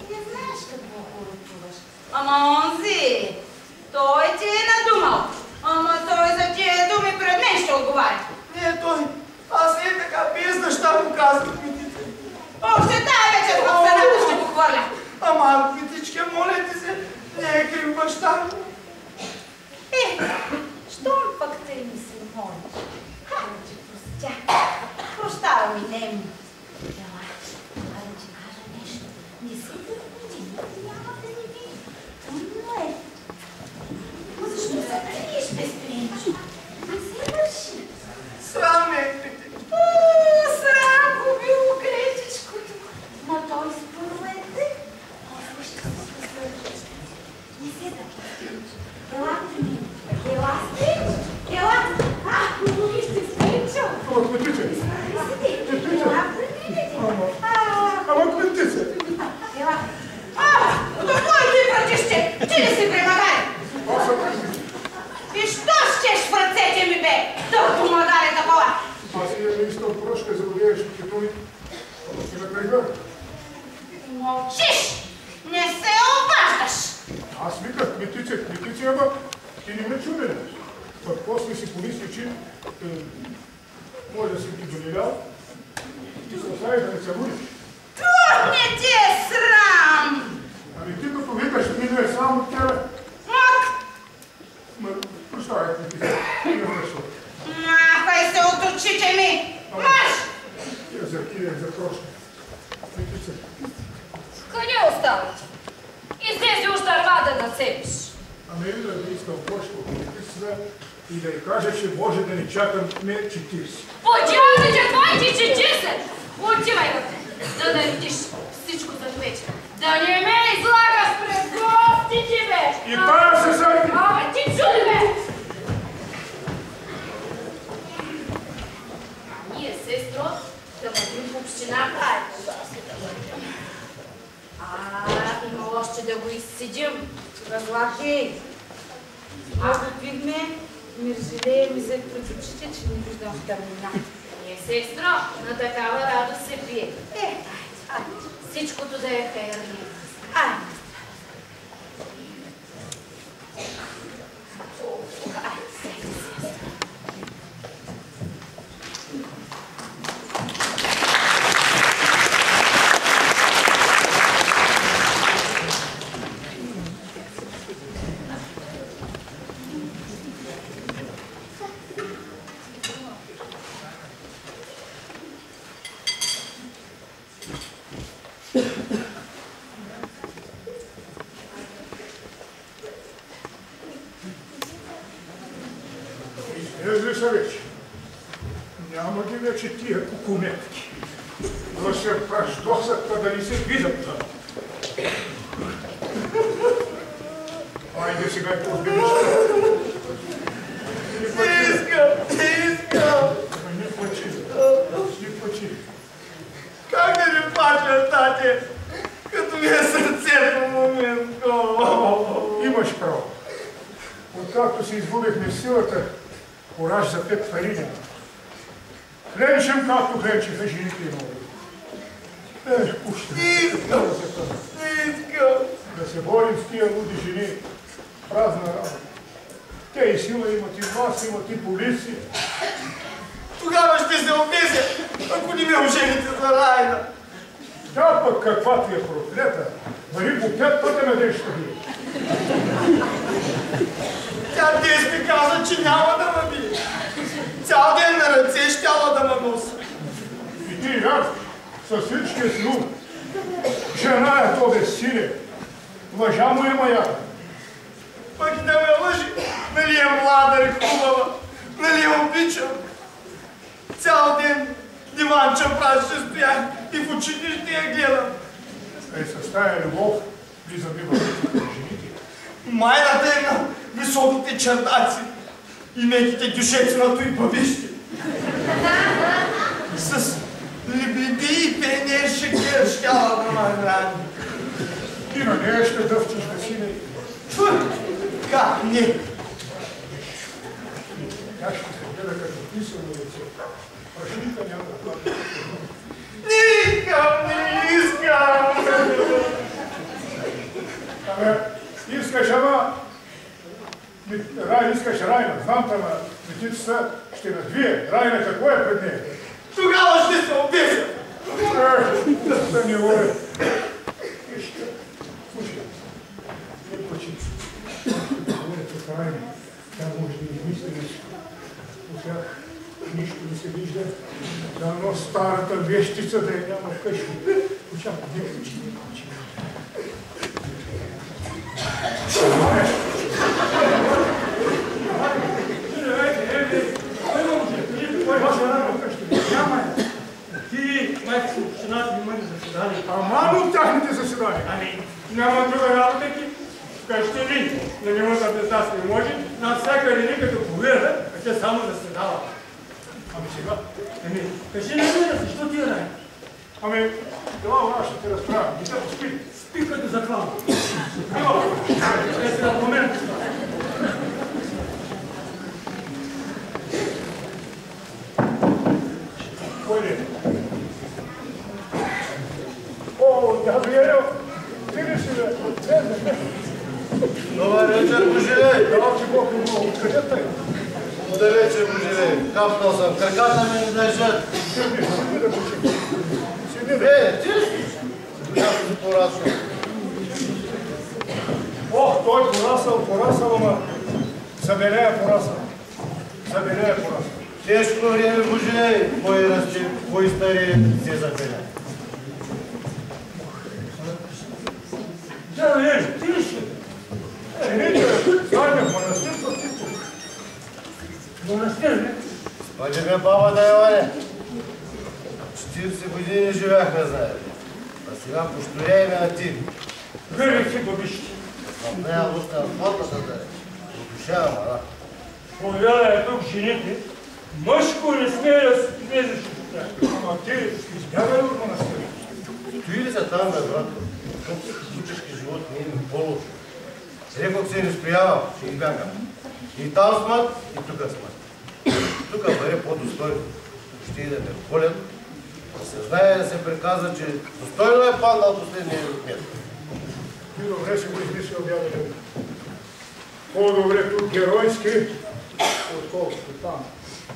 не знаеш какво хоротуваш. Ама онзи, той ти е надумал. Ама той за тия думи пред мен ще отговаря. Не, той. Аз не така без неща му казах, китице. Още тая вечер в стената ще го хвърля. Ама, китичке, моля ти се, не е крив баща ми. Щом пък те ми се молиш, да ти простя. Прощава ми немо. Ела, да ти кажа нещо. Не си да години, няма да не види. Тъмно е. брега. Мълчиш! Не се обаждаш! Аз виках Кметице, ама ти не ме чуде. Пък после си помисли, че може да си ги доливял и се остави да не се будиш. Тук не ти е срам! Ами ти като викаш, ми не е срам от тебе. Мак! Прощавай, Кметице, не връща. Махай се от очите ми! Марш! Кирия за прошка. Кметице. Къде оставате? Излези още армада на цепиш. Ами да ви искам почта от Кметице и да й кажа, че може да ни чакаме 40. Подявайте твоите 40! Отивай вътре, да наредиш всичко за вечер. Да не ме излагаш пред гостите, бе! И тая се сърди! Абе, ти чуди, бе! Ние, сестро, да вървим в общината. Има още да го изседим. Разлахи! Много пихме, мирзелея ми зад пред очите, че не виждам в тъмнина. Ние, сестро, на такава радост се пие. Всичкото да е хайерни. Излезли са вече. Няма ги вече тия кукуметки. Да се пращосат, па да ни се видят там. Айде сега и по-збилища. Не искам! Не плачи. Не плачи. Как да не плача, тати? Като ми е сърцето в момента. Имаш право. Откакто си изгубихме силата, кораж за теб пари няма. Хленчем, както хленчиха жените и много. Пуща. Не искам! Да се борим с тия луди жени. Празна работа. Те и сила имат, и власт имат, и полиция. Тогава ще се обезя, ако не ме ожените за Райна. Тя пък каква ти е проклета, бари по 5 пъти на ден ще бие. Тя днес ми каза, че няма да ме бие. Цял ден на ръце щяла да ме носи. И ти вярваш, със всичкия си ум. Жена е то безсилие. Лъжа му е маята. Пък и да ме лъжи, нали е млада и хубава, нали я обичам. Цял ден диванча праз ще стоях и в очите ще я гледам. С тая любов влизаме в жените. Майната е на високите чердаци и меките дюшеци на той бабищи. С лебеди и пение шекер щяла да ме храни. И на нея ще дъвчиш да си не. Тьфу! Как не? Тя ще се гледа като писано лице. Прашинка няма да плати. Не искам! Абе, искаш, ама... Искаш Райна, знам те, ама Метицата ще надвие. Райна какво е пред нея? Тогава ще се обезя! Да не воля. Слушай, не почи. Говорят от Райна, тя може да измисли нещо. Сега нищо не се вижда. Дано старата вещица да я няма вкъщи. Очаква, не почи, не почи. Ти, майка си общината, имали заседание. Амано от тяхните заседания. Ами, няма друга работа ти. Вкъщи ли? Да не може да без нас не може. Навсякъде ни като поведа, а те само заседава. Ами сега? Ами, кажи не гледа, защо ти е рай? Ами, това ще те разправя. Детето спи. Спи като заклан. Ево, ще се на момент. Кой ли е? Gabriel, ти ли си, бе? Добър вечер, Божилей! Дал ти Бог много. Къде тъй? Далече, Божилей. Капнал съм. Краката ми не държат. Седи да почекай. Седи да. Ти ли си? Душата си порасна. Ох, той порасал, ама забелея порасал. Тежко време, Божилей. Кой расте, кой старее, се забеля. Да, виж, ти ли си? Жените, заедно в манастир, пък ти тук. Манастир, не? Спадиме бабата Йоване. 40 години живяхме заедно. А сега постояйме на ти. Гървих си бабищи. В нея луска на фотата да е. Удушавам, ана. Повеля тук жените, мъжко не смее да се влезеш от тях. Ама ти избягай от манастира. Стои ли са там, бе, брат? Към психически живот не е по-лошо. Рекох се не стоявам, ще избягам. И там смът, и тук смът. Тук бъде по-достойно. Ще и да ме колят, да се знае да се приказва, че достойно е паднал последния мир. Ти добре си го измислил, дядо. По-добре тук геройски, отколкото там,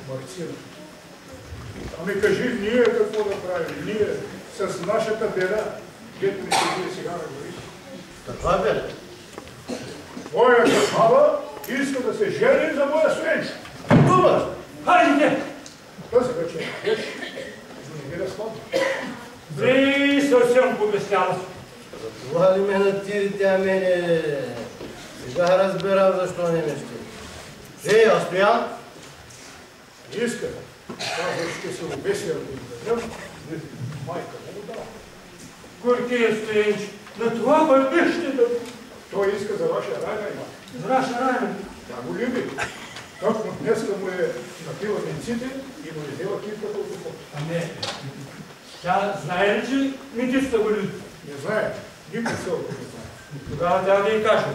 Марцина. Ами кажи, ние какво да правим? Ние с нашата беда, дето ни се бие сега на горите. Каква бе? Моята баба иска да се жени за моя свенчо. Дума! Хайде! Тази вечер, виж, не ги да слабо. Ври, съвсем побесняла. За това ли ме натири тя мене? Сега разбирам защо не ме ще. Ей, Астоян? Иска. Казва, ще се обеси, ако им дадем. Майка му дава. Горкия Стоенч, на това бъдеще да... Той иска за ваша райна има. За наша райна? Тя го люби. Точно днеска му е напила венците и му издела кипката от духото. А не. Тя знае ли, че медицата го люби? Не знае. Никой село не знае. Тогава трябва да й кажем.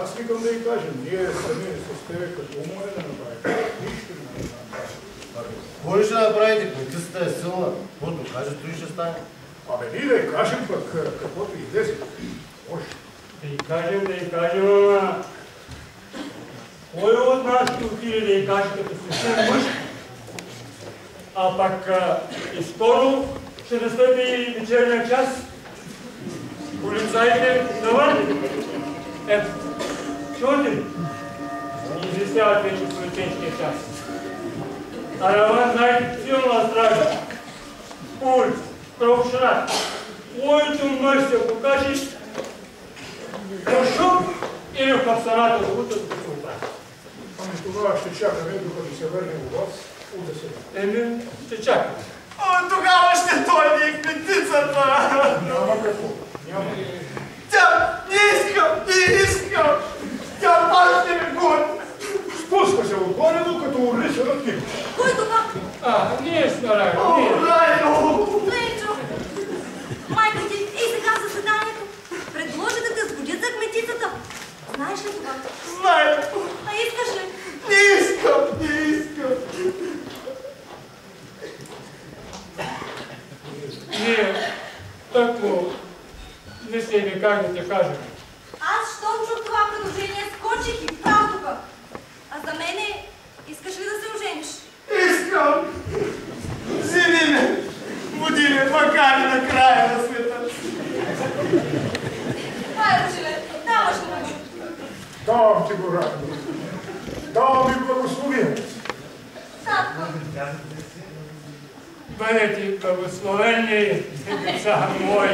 Аз викам да й кажем. Ние сами с тебе като умоне да направим. Нищо не направим. Кой ще направите? Медицата е силна. Каквото каже, той ще стане. Абе, ние да й кажем пък каквото излезе. Може. Да й кажем, ама... Кой от нас ще отиде да й каже като свещен мъж? А пак и скоро ще настъпи вечерния час. Полицаите навън. Ето, чуете ли? Известяват вече полицейския час. А навън, знаете, силна стража. Улица, правошират. Който мъж се покаже, шуп или в капсаната да утре да се оправи. Ами тогава ще чакаме, докато се върнем у вас, да се... Еми, ще чакаме. Тогава ще дойде и кметицата. Няма какво, няма. Тя не искам. Тя пак ще ме гони. Спуска се отгоре, докато урли се на книга. Кой това? Ние сме Райно, О, ние. Райно! Ленчо! Майка ти и сега в заседанието предложи да те сгодят за кметицата. Знаеш ли това? Знае. А искаш ли? Не искам. Ние тъкмо мислили как да те кажем. Аз, щом чух това предложение, скочих и прав тук. А за мене, искаш ли да се ожениш? Искам. Вземи ме. Буди ме, макар и на края на света. Хайде, Жиле, даваш ли ме? Давам ти го, Райно. Давам ви благословението. Татко. Бъдете благословени, деца мои.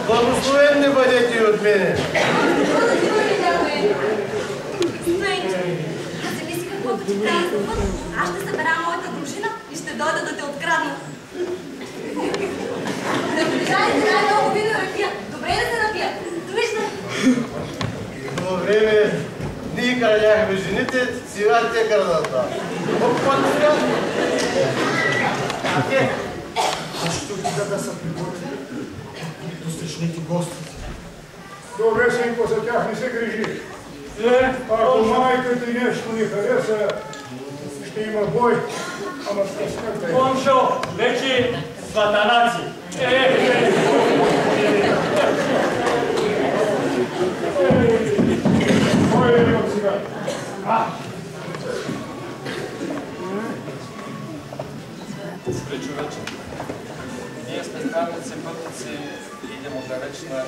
Благословени бъдете и от мене. Ленчо, да си мисли каквото ти трябва. Аз ще събера моята дружина и ще дойда да те открадна. Наближай се най-много вино ракия. Добре да се напия. Довиждане. По време ние краляхме жените, сега те крадат. Какво сега? Защо ти да са приготвили? Достичните гости. Добре, синко, за тях не се грижи. Ако майка ти нещо ни хареса, ще има бой. Ама с късмет да е. Момшо, вече сватанаци. Кой е от сега? Добре, човече. Ние сме странници, пътници и идем от далечна.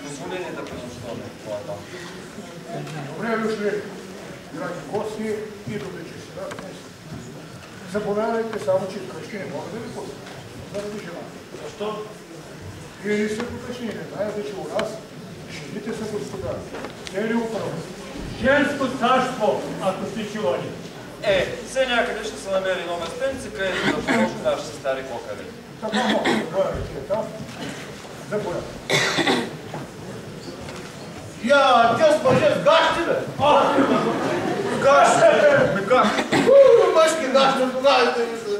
Позволи ни да пренощуваме в това дом. Добре дошли, драги гости и добри честина днес. Заповядайте, само че къщи не мога да ви пусна. Заради жена. Защо? Вие не сте поточни, не знаете, че у нас жените са господа. Те ли управят? Женско царство, ако сте чували. Все някъде ще се намери едно местенце, където да положи нашите стари кокали. Така мога да бъдете там. Заповядайте. Я, тя с мъже с гащи, бе! С гащи! Ме как? Мъжки гащи, тогава сте мисля.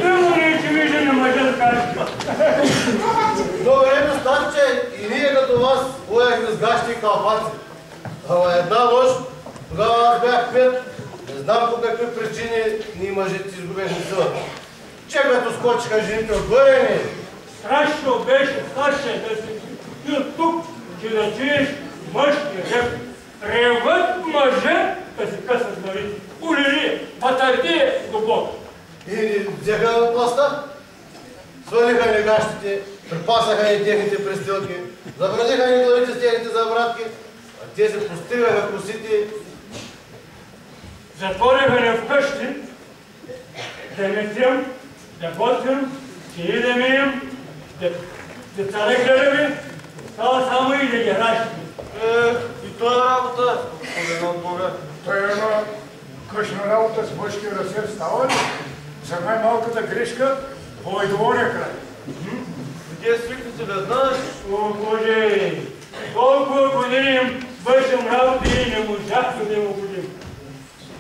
Нема ли, че вижда на мъжа с гащи? Много време старче и ние като вас бояхме с гащи и калпаци. Ама една нощ, тогава аз бях пет, не знам по какви причини ние мъжете си изгубехме силата. Че като скочиха жените отгоре ми. Страшно беше, старше, да си бил тук, че да чуеш мъжки рев. Ревът мъже, да си късат главите. Улили, патърди до Бога. И ни взеха пласта, свалиха ни гащите, припасаха ни техните престилки, забраниха ни главите с техните забратки, а те се постигаха косите. Затвориха ни вкъщи, да метим, да готвим, че да мием, деца да гледаме, става само и да ги ращим. И това е работа, господин от Бога. Той е една къщна работа с мъжки разсер става ли? За най-малката грешка, двойдоворния край. Вие свикнете веднъж. О, Боже! Толкова години им вършим работа и не можахме да им угодим.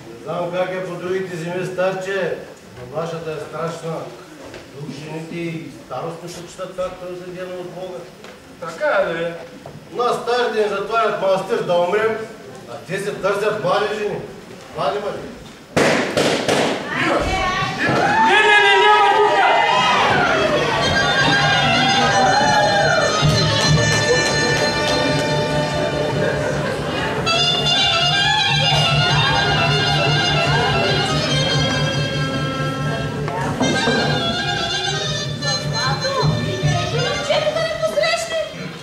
Не знам как е по другите земи, старче, но вашата е страшна. Тук жените и старостни ще четат както е заведено от Бога. Така е, бе. Нас старите ни затварят манастир да умрем, а те се търсят млади жени. Млади мъже. Не, няма тука!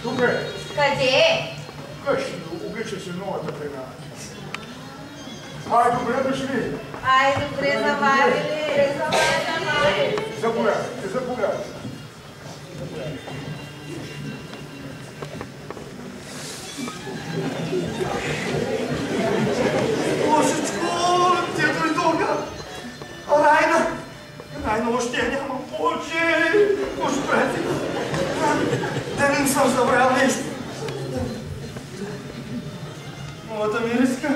Тук е. Къде? Къщи, обича се новата племена. Ай, добре дошли. Ай, добре заварили. Заповядайте, заповядайте. Божечко, ти дойдоха. Райна още я няма. Боже, Господи, да не съм забрал нещо. Моята мириска,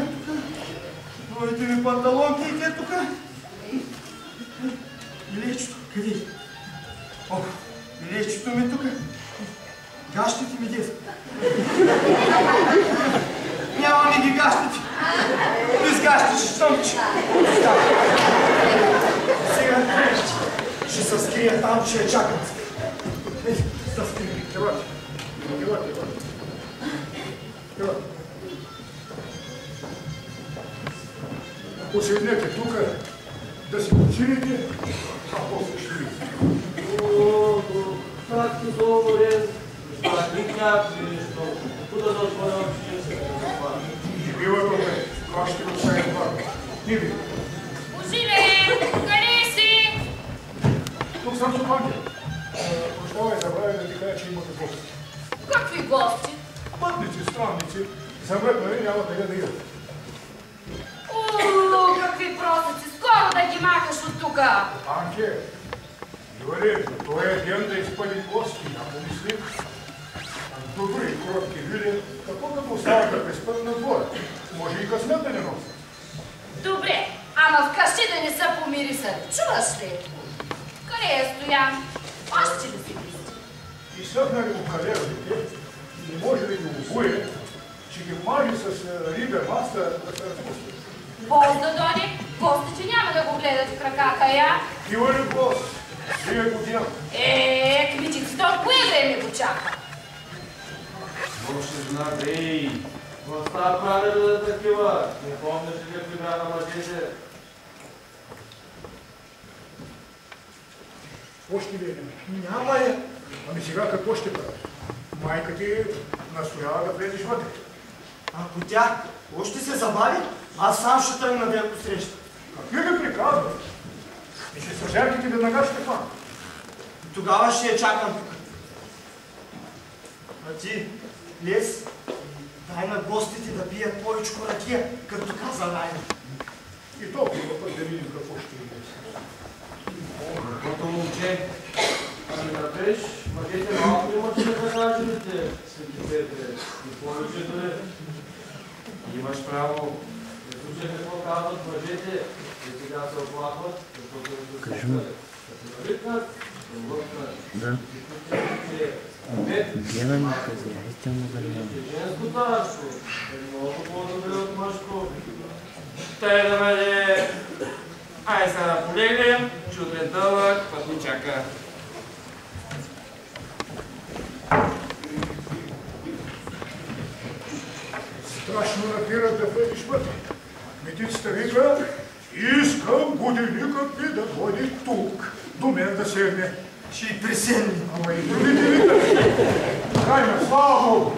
новите ми панталонки и те тука. Илечето, къде? Ох, илечето ми тука. Гащите ми деса. Няма ми ги гащите. Без гащите ще съм, че. Сега ще се скрия там, че я чакам. Да скрили, елате. Елате. Поседнете тук, да си почините, а после ще видите. Както договорен, пратник някакви нещо, куда да отворя че Не бива добре, как ще го оставим това? Не бива. Божиле, къде си? Тук съм Суманке. Прощавай, забравя да ти кажа, че имате гости. Какви гости? Пътници, странници, замръкнали, няма къде да идат. Какви просеци! Скоро да ги махаш от тука! Анке, говори, това е ден да изпъди гости, а помисли. Добри, кротки люди, какво да оставяте безпът на двора? Може и късмет да не носят. Добре, ама вкъщи да не са помирисали. Чуваш ли? Къде е Стоян? Още ли си мисли? Изсъхнали му калерите и не може да ги обуе, че ги мажи с рибе маста да се разпусти. Гост да дойде, гостите няма да го гледат в крака, кая. Има ли гост? Вие година. Кмичиците от коя време го чака? Боже знак, ей! Госта прави да такива. Не помниш ли как игра на мъжете? Още ли е? Няма я. Ами сега какво ще прави? Майка ти настоява да влезеш вътре. Ако тя още се забави, аз сам ще тръгна да я посреща. Какви да приказва? И ще съжерките веднага ще фана. Тогава ще я чакам тук. А ти, лез, дай на гостите да пият повечко ракия, като каза Найна. И толкова път да видим какво ще има. Каквото момче, ами напреш, мъжете малко имат ще да кажете, Свети Петре, и повече дори. Имаш право. Не слушай какво казват мъжете, и сега се оплакват, защото не се слушат. Като навикнат, се въркнат. Да. Гледам казателно време. Женско тарашко е много по-добре от мъжко. Тъй да бъде. Ай сега да полегнем, че утре дълъг път ни чака. Страшно напират да влезеш вътре. Метицата вика, искам будилникът ми да дойде тук, до мен да седне. Ще и присенни. Ама и другите викат. Крайна, слава Богу!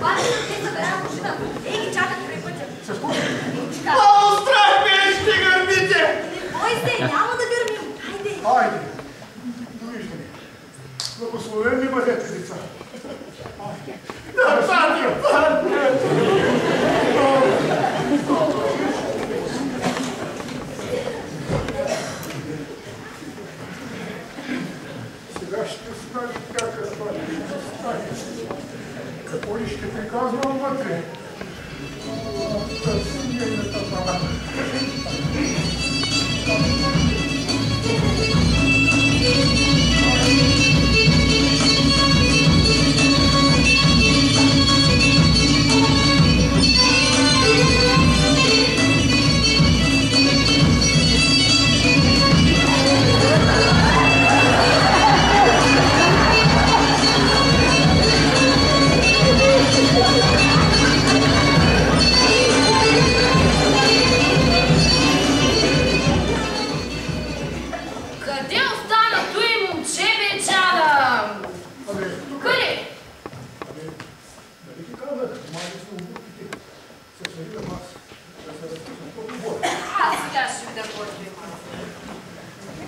Бати, те съберат мужина. Ей ги чакат при пътя. Се спуши. Много страх ме, ще гърмите! Не бой се, няма да гърмим. Хайде. Айде. Довиждане. Благословени бъдете, деца. Айде. Да, пане! Сега ще стане всяка стане. Какво ли ще приказвам вътре?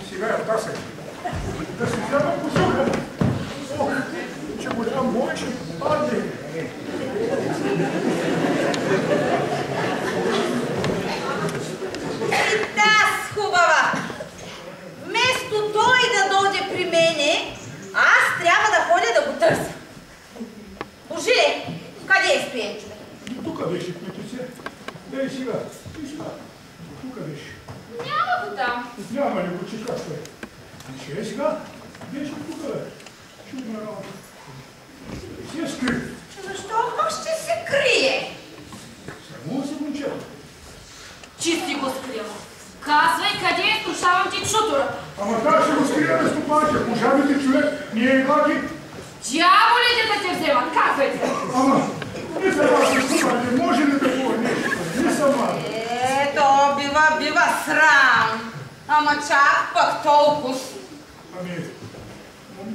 Сега я тасай. Да си взема посуха. Ох, че голям мой ще падне. И таз хубава. Вместо той да дойде при мене, аз трябва да ходя да го търся. Божиле, къде е Стоенчо? Тук беше, Кметице. Ей сега, ти сега. Тук беше. Няма го там. Няма ли го, че как е? Че е сега? Беше тук, бе. Чудна работа. Се скри. Защо пък ще се крие? Само се момчета. Чи си го скрил? Казвай къде е, слушавам ти чутора. Ама как ще го скрия на стопанче? Пожарите човек, ние и каки? Дяволите да те вземат, как е? Ама, не за вас е стопанче, може ли такова нещо? Не сама. Ето, бива срам. Ама чак пък толкова. Ами,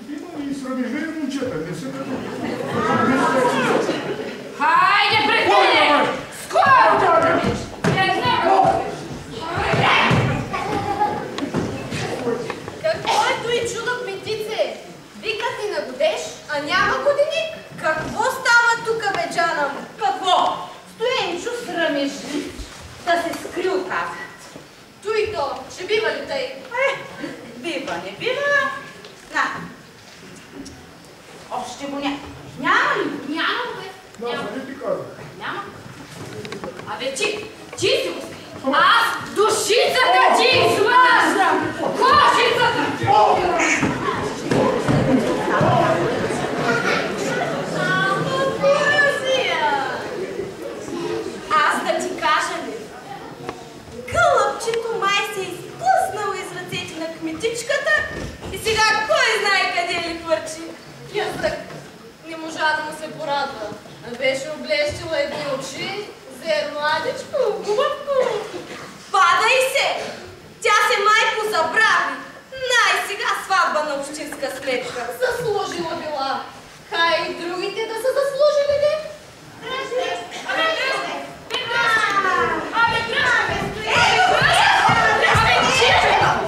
има и срамежливи момчета, не са като... Хайде, прехвърли! Скоро! Какво е той чудо, Кметице? Викат ни на годеж, а няма години. Какво става тука, бе, Джана? Какво? Стоенчо срамежлив. Да се скрил, казват. Той то, ще бива ли тъй? Бива, не бива. На. Още го няма. Няма ли го? Няма, бе. Да, Няма. не ти казах. Няма. Абе, ти си го скри. Аз душицата ти измаждам! Кожицата! Аз да ти кажа ли? политичката и сега кой знае къде ли хвърчи. Язък не можа да му се порадва. Беше облещила едни очи, взе младичко, губавко. Падай се! Тя се майко забрави. Най-сега сватба на общинска сметка. Заслужила била. Хай и другите да са заслужили, де?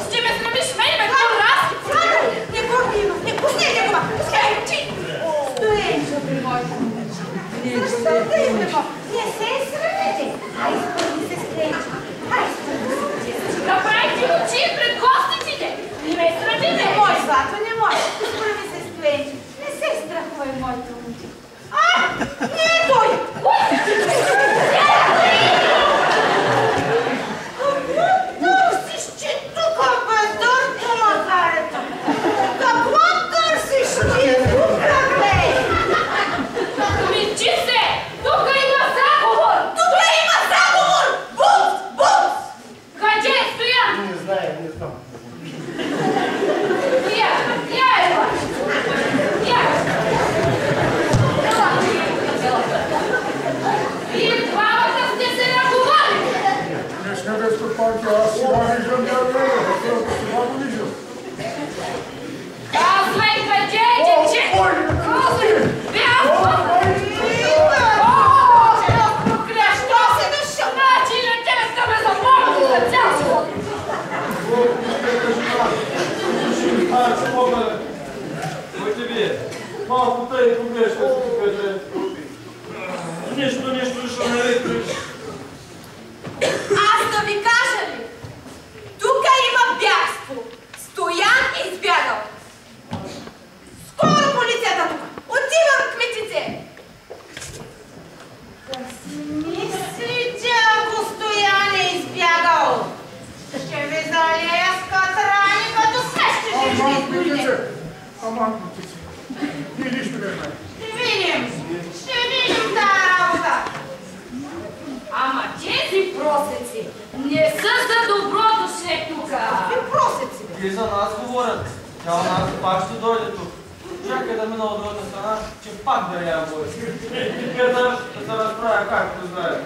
Ще ме срамиш мене, бе, по-разки! Не го, пуснете го, пускай очи! Стоенчо, при моята момиче. Защо те има? Не се срамете. Ай, спърни се Стоенчо. Ай, спърни се. Направите очи пред гостите! Не ме срамите! Не мой, Злато, не мой. Спърни се Стоенчо. Не се страхувай, моята момиче. А, не е той! Малко тъй погрешно си каже. Нещо ще нарекли. Аз да ви кажа ли? Тука има бягство. Стоян е избягал. Скоро полицията тука. Отивам, кметице. Да си мисли, че ако Стоян е избягал, ще ви залея с катрани, като сещи ще изгорите. Ама, ние нищо не знаем. Ще видим тая работа. Ама тези просеци не са за добро дошли тука. Какви просеци, бе? И за нас говорят. Тя у нас пак ще дойде тук. Чакай да мина от другата страна, че пак да я говори. И Петър да се разправя както знае.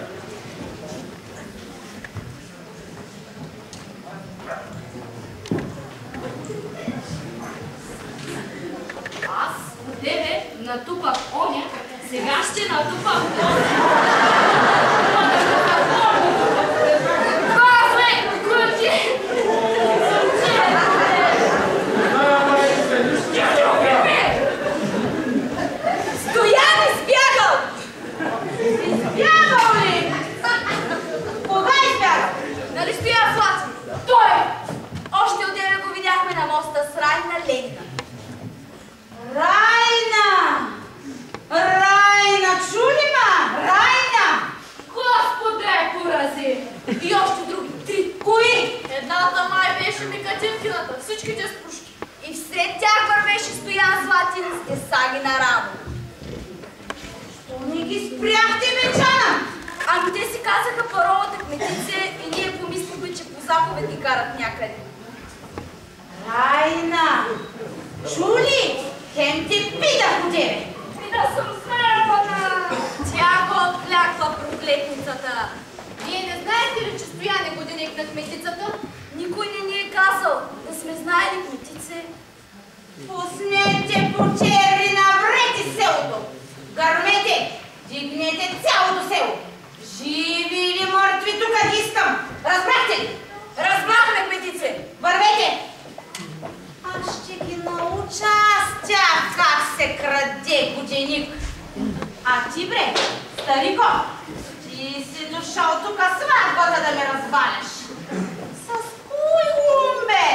Аз тебе натупах оня, сега ще натупах този. Казвай, крути! Стоян избягал! Избягал ли? Кога избягал? Нали Стоян Златин? Той! Още отдеве го видяхме на моста с Райна Ленка. Райна! Райна! Чули ма? Райна! Господе, порази! И още други. Три. Кои? Едната май беше Микатинкината, всичките с пушки. И всред тях вървеше Стоян Златин с тесаги на рамо. Що не ги спряхте, Мечана? Ами те си казаха паролата кметице и ние помислихме, че по заповед ги карат някъде. Райна! Чули? Хем те питах по тебе. И да съм смелана! Тя го откляква проклетницата. Вие не знаете ли, че Стоян е годинник на кметицата? Никой не ни е казал. Да сме знаели, кметице. Пуснете по черни, наврете селото. Гърмете, дигнете цялото село. Живи или мъртви, тук ги искам. Разбрахте ли? Разбрахме, кметице. Вървете. Аз ще ги науча с тях как се краде годинник. А ти, бре, старико, ти си дошъл тук сватбата да ме разваляш. С кой ум, бе?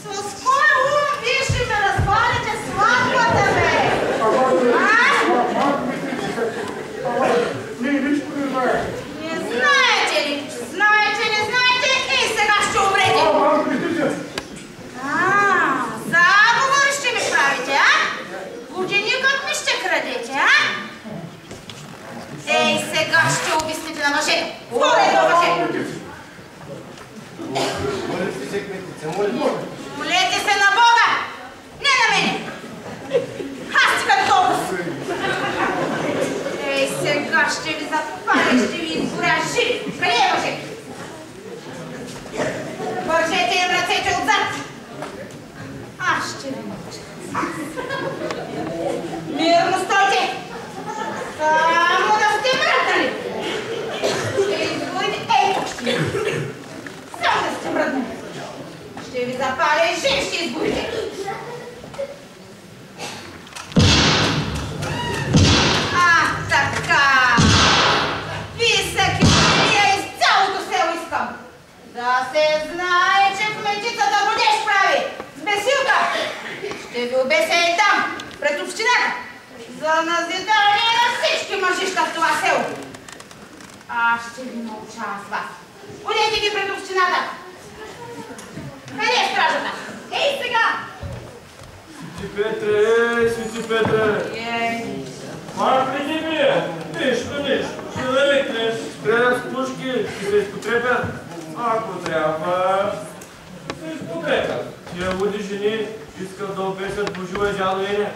С кой ум вие ще ме разваляте сватбата, бе? Ние нищо не знаем. Не знаете ли? Знаете, не знаете и сега ще умрете. Заговори ще ми правите, а? Годиникът ми ще крадете, а? Ей, сега ще обясните на мъжете. Горе до мъжете! Моля ти се, кметице, моля. Мирно стойте! Само да сте мръднали! Ще избуете, ето ще ви! Само да сте мръднали! Ще ви запаля и жив ще избуете! Така! Високи я из цялото село искам! Да се знае, че кметицата годеж прави! С бесилка! Ще ви обеся и там, пред общината! За назидание на всички мъжища в това село! Аз ще ви науча с вас! Водете ги пред общината! Къде е стражата? Ей сега! Свети Петре, Свети Петре! Марк ли ти бие? Нищо. Ще заликнеш. Стрелят с пушки и се изпотрепят. Ако трябва, се изпотрепят. Тия луди жени искат да обесят Божила и дядо Еня.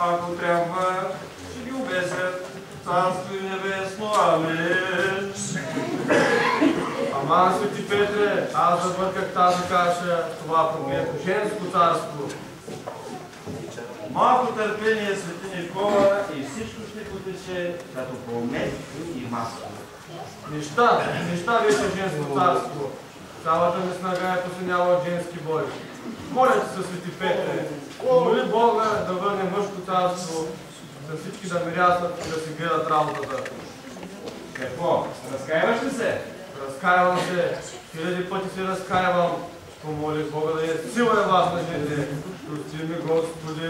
Ако трябва, ще ги обесят. Царство и небесно, амин. Ама, Свети Петре, аз забърках тази каша, това проклето женско царство. Малко търпение, Свети Никола, и всичко ще потече като по мед и масло. Неща беше женско царство. Цялата ми снага е посъняла от женски бой. Моля ти се, Свети Петре, моли Бога да върне мъжко царство, за всички да мирясат и да си гледат работата. Какво? Разкаиваш ли се? Разкаивам се, хиляди пъти се разкаивам. Помолих Бога да е сила и власт на жените. Прости ми, Господи.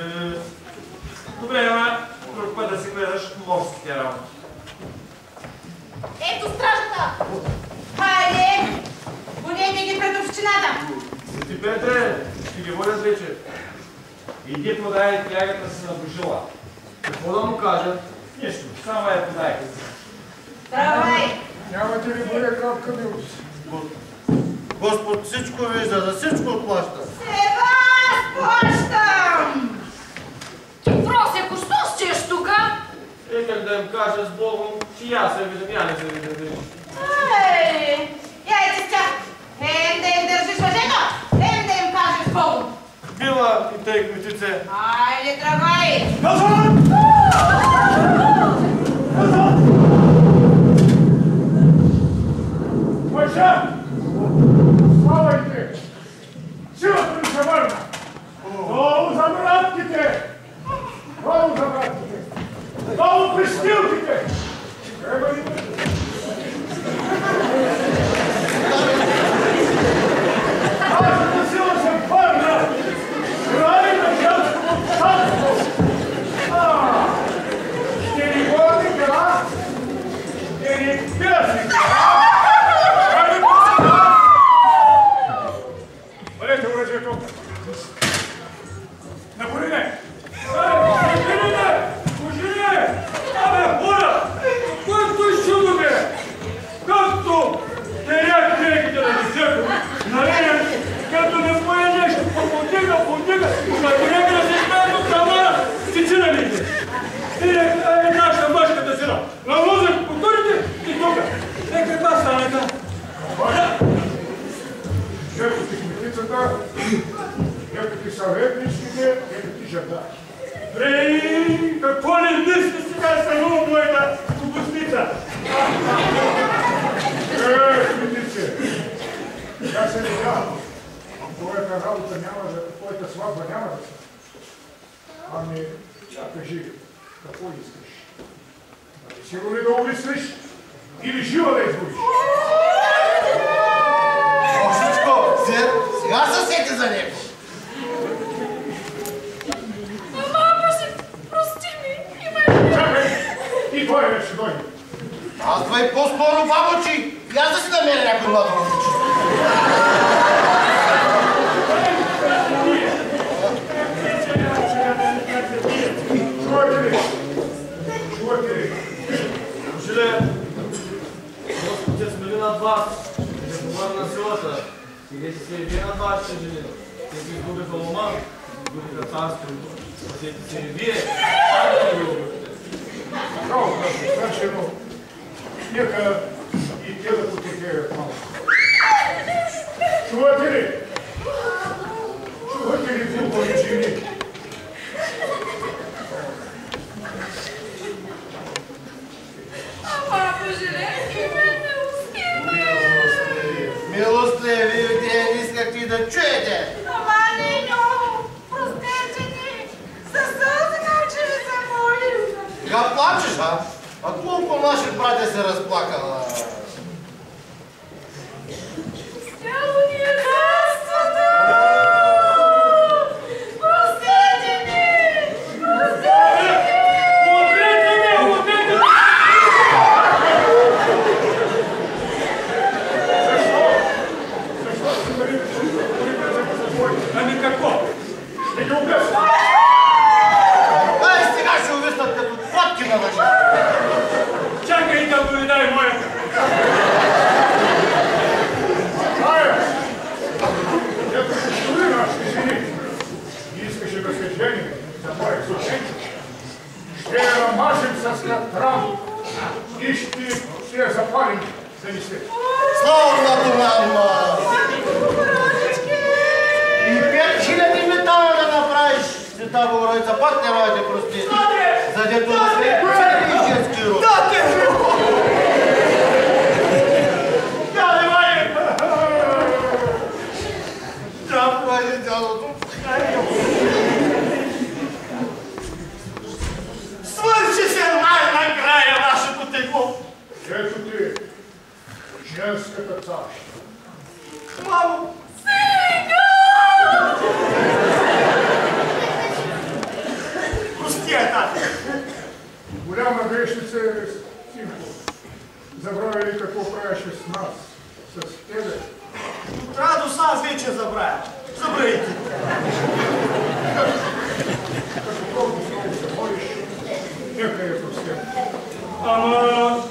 Добре, ама друг път да си гледаш морските работи. Ето стражата! Хайде! Водете ги пред общината! Свети Петре, ще ги водят вече. Иди подай тоягата си на Божила. Какво да му кажа? Нищо, само я подай. Тръгвай! Няма ти ли бъде капка милост? Господ всичко вижда, за всичко отплаща. Се вас плащам! Ти просеко, що щеш тука? Как да им кажа с Богом, че аз се видим, я не се видим. Ей, яйте с тях! Хем да им държиш въжето, хем да им кажеш Богом! Била и тъй, кметице. Айде, тръгвай! Мъжа! Ставайте! Силата ми се върна! Долу за братките! Долу за братките! Долу престилките! Треба ли да... Нашата сила се върна! Край на женското царство! Ще ни водите, а? Ще ни пясите, а? Бъдете оръжието! Напорине! Божине! Абе, хора! Който чудо бе! Както теряк креките на лицето, нали? Като не пое нещо, подига, като някъде се изпее до камара, си чиналите. И наша мъжката сила. Налузах по турите и тука. Нека това станеха. Ето ти кметицата, ето ти съветничките, ето ти жадачи. Ей, какво не мисли сега станува моята купусница? Кметице, сега се видявам. Твоята работа няма да, твоята сватба няма да се. Ами, кажи, какво искаш? Сигурно ли да умислиш или жива да избориш? Божичко, сега се сети за него. Мама, прости ми, имай... Чакай! И той вече дойде. Казвай по-скоро, бабочи! И аз да си намеря някой младо момиче. Чувате ли? Чувате ли? Божиле, Господ се смели над вас, ще повърна силата. Сега ще се яви над вашите жени. Те си изгубиха ума, изгубиха царството. Спасете се и вие, да ви изгубите. Право, значи, но нека и те да потекеят малко. Чувате ли? Чувате ли, глупави жени? Ама, Ниньо, простете ни. Със сълзи наче ви се молим. Сега плачеш, а? А колко наши братя се разплакала? Тяло ни е Господа! Простете ни! Простете ни! Ами какво? Ще ги обясня. Ай, сега ще увиснат като фотки на мъжа. Чакай да го видай моята. Ето позволи нашите жени. Искаше да се женим за моя сученче. Ще я намажем с катран и ще я запалим да ни свети. Слава на мама! И 5000 метала да направиш, Света Богородица, пак не мога да прости. За дето да сме цели женски род. Дядо Ваня! Здраво, Ваня, дядото. Свърши се най-накрая вашето тегло. Ето ти, женската царща. Мамо! Простия, тати. Голяма грешница е Симко. Забравя ли какво правеше с нас, с тебе? От радост аз вече забравя. Забравяйте. Като колко много се молиш, нека я простя. Ама...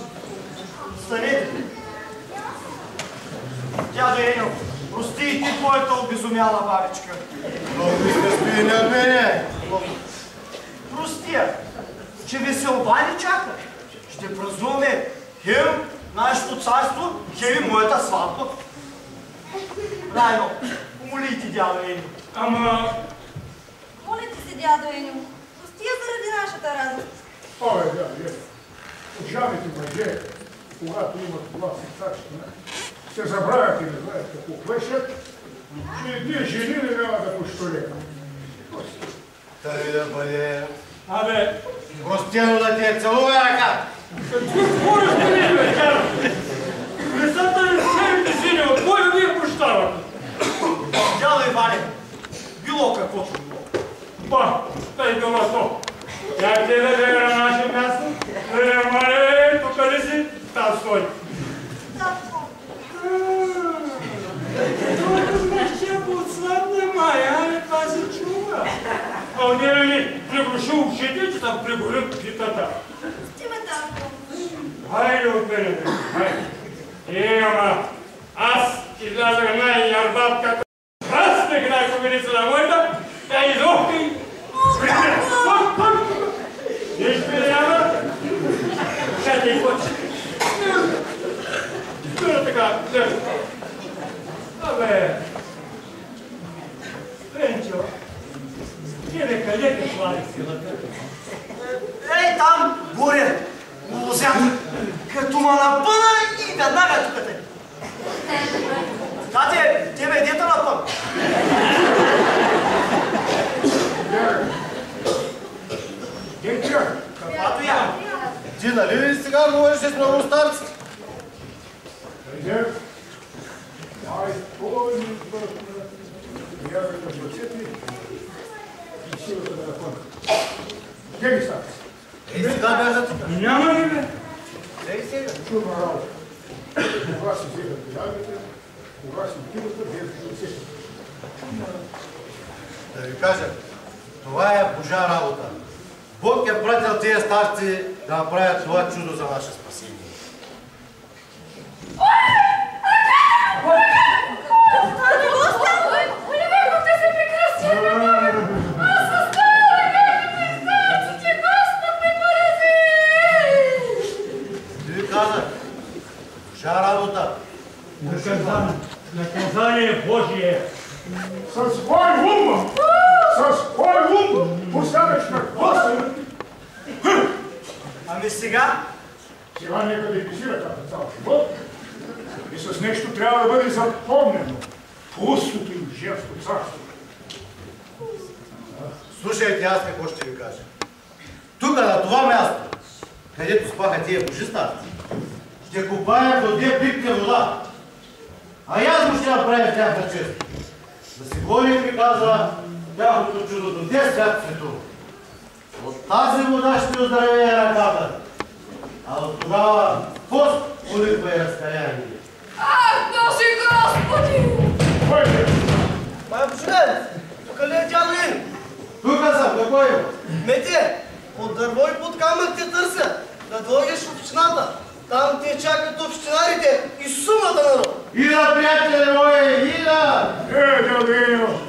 Станете. Дядо Еньо, прости и ти твоята обезумяла бабичка. Много ви сте спини от мене. Простия, че веселба ни чака. Ще празнуваме хем нашето царство, хем и моята сватба. Райно, помоли ти, дядо Еньо. Ама... Моля ти се, дядо Еньо, прости я заради нашата радост. Абе, да, Ужаните мъже, когато имат това си царщина, се забравят и не знаят какво плешат, че ние жени не няма да пощолят. Тъй да бъде... Абе... Простено да ти е целува ръка. Какво разпориш, бе, дядо? Лесата ви шерите сини, от кой ви е прощават? Дядо Иване, било каквото било. Ба, тъй било то. Тя те да бе на наше място, мале, тук ли си? Там стой. Ще подслабне Майя, али това се чува. А не ли приглуши ушите, че там пригорят питата. Стиме, татко. Хайде от мене, бе, хайде. Ама, аз излязах най-ярбатката. Аз не гнай коменица на моята, тя изохка и... Нищо не няма. Чакай и почи. Тура така, държа. Абе, Ленчо, къде те хвали силата? Ей, там, горе, у лозята, като ма напъна и веднага тук те. Тате, тебе дете напън. Генча! Каквато я. Ти нали сега говориш с много старци? Айде, ай, хубаво ми бягате в ръцете и силата да напъна. Где ги старци? Ей, сега бяха тук. Няма ли, бе? Ей, сега. Чудна работа. Кога си вземат бягате, кога си отивате, без да се сещате. Да ви кажа, това е Божа работа. Бог е пратил тия старци да направят това чудо за наше спасение. Ти каза, Божа работа. Наказание Божие. С кой ум? С кой ум? Поставяш на гласа? Ами сега? Сега нека да епизира тази цял живот и с нещо трябва да бъде запомнено. Пустото им женско царство. Слушайте, аз какво ще ви кажа. Тук, на това място, където спаха тия божи старци, ще копаят до две пипки вода. А и аз му ще направя тяхна чест. Да си гони ми казва тяхното чудо до те свят светува. От тази вода ще оздравее ръката, а от тогава пост, молитва и разкаяние. Ах, наши Господи! Койте! Май божен, тук ли е дядо Ин? Тук съм, какво има? Мете, под дърво и под камък те търся, да дойдеш в общината. Там те чакат общинарите и сумата народ. Ида, приятели мои, ида! Дядо Еньо,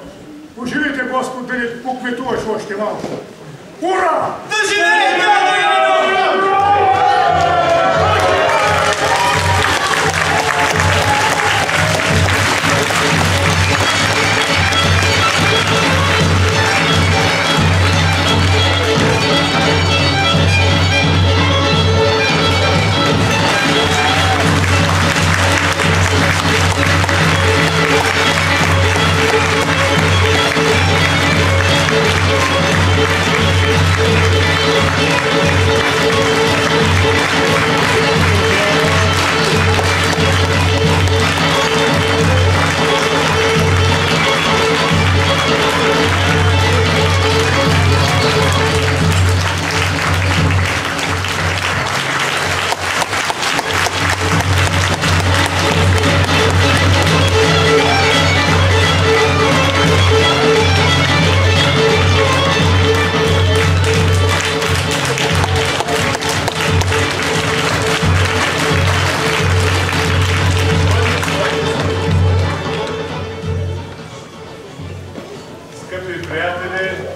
поживите Господ да ни покветуваш още малко. Ура! Да живее дядо Еньо! Скъпи приятели,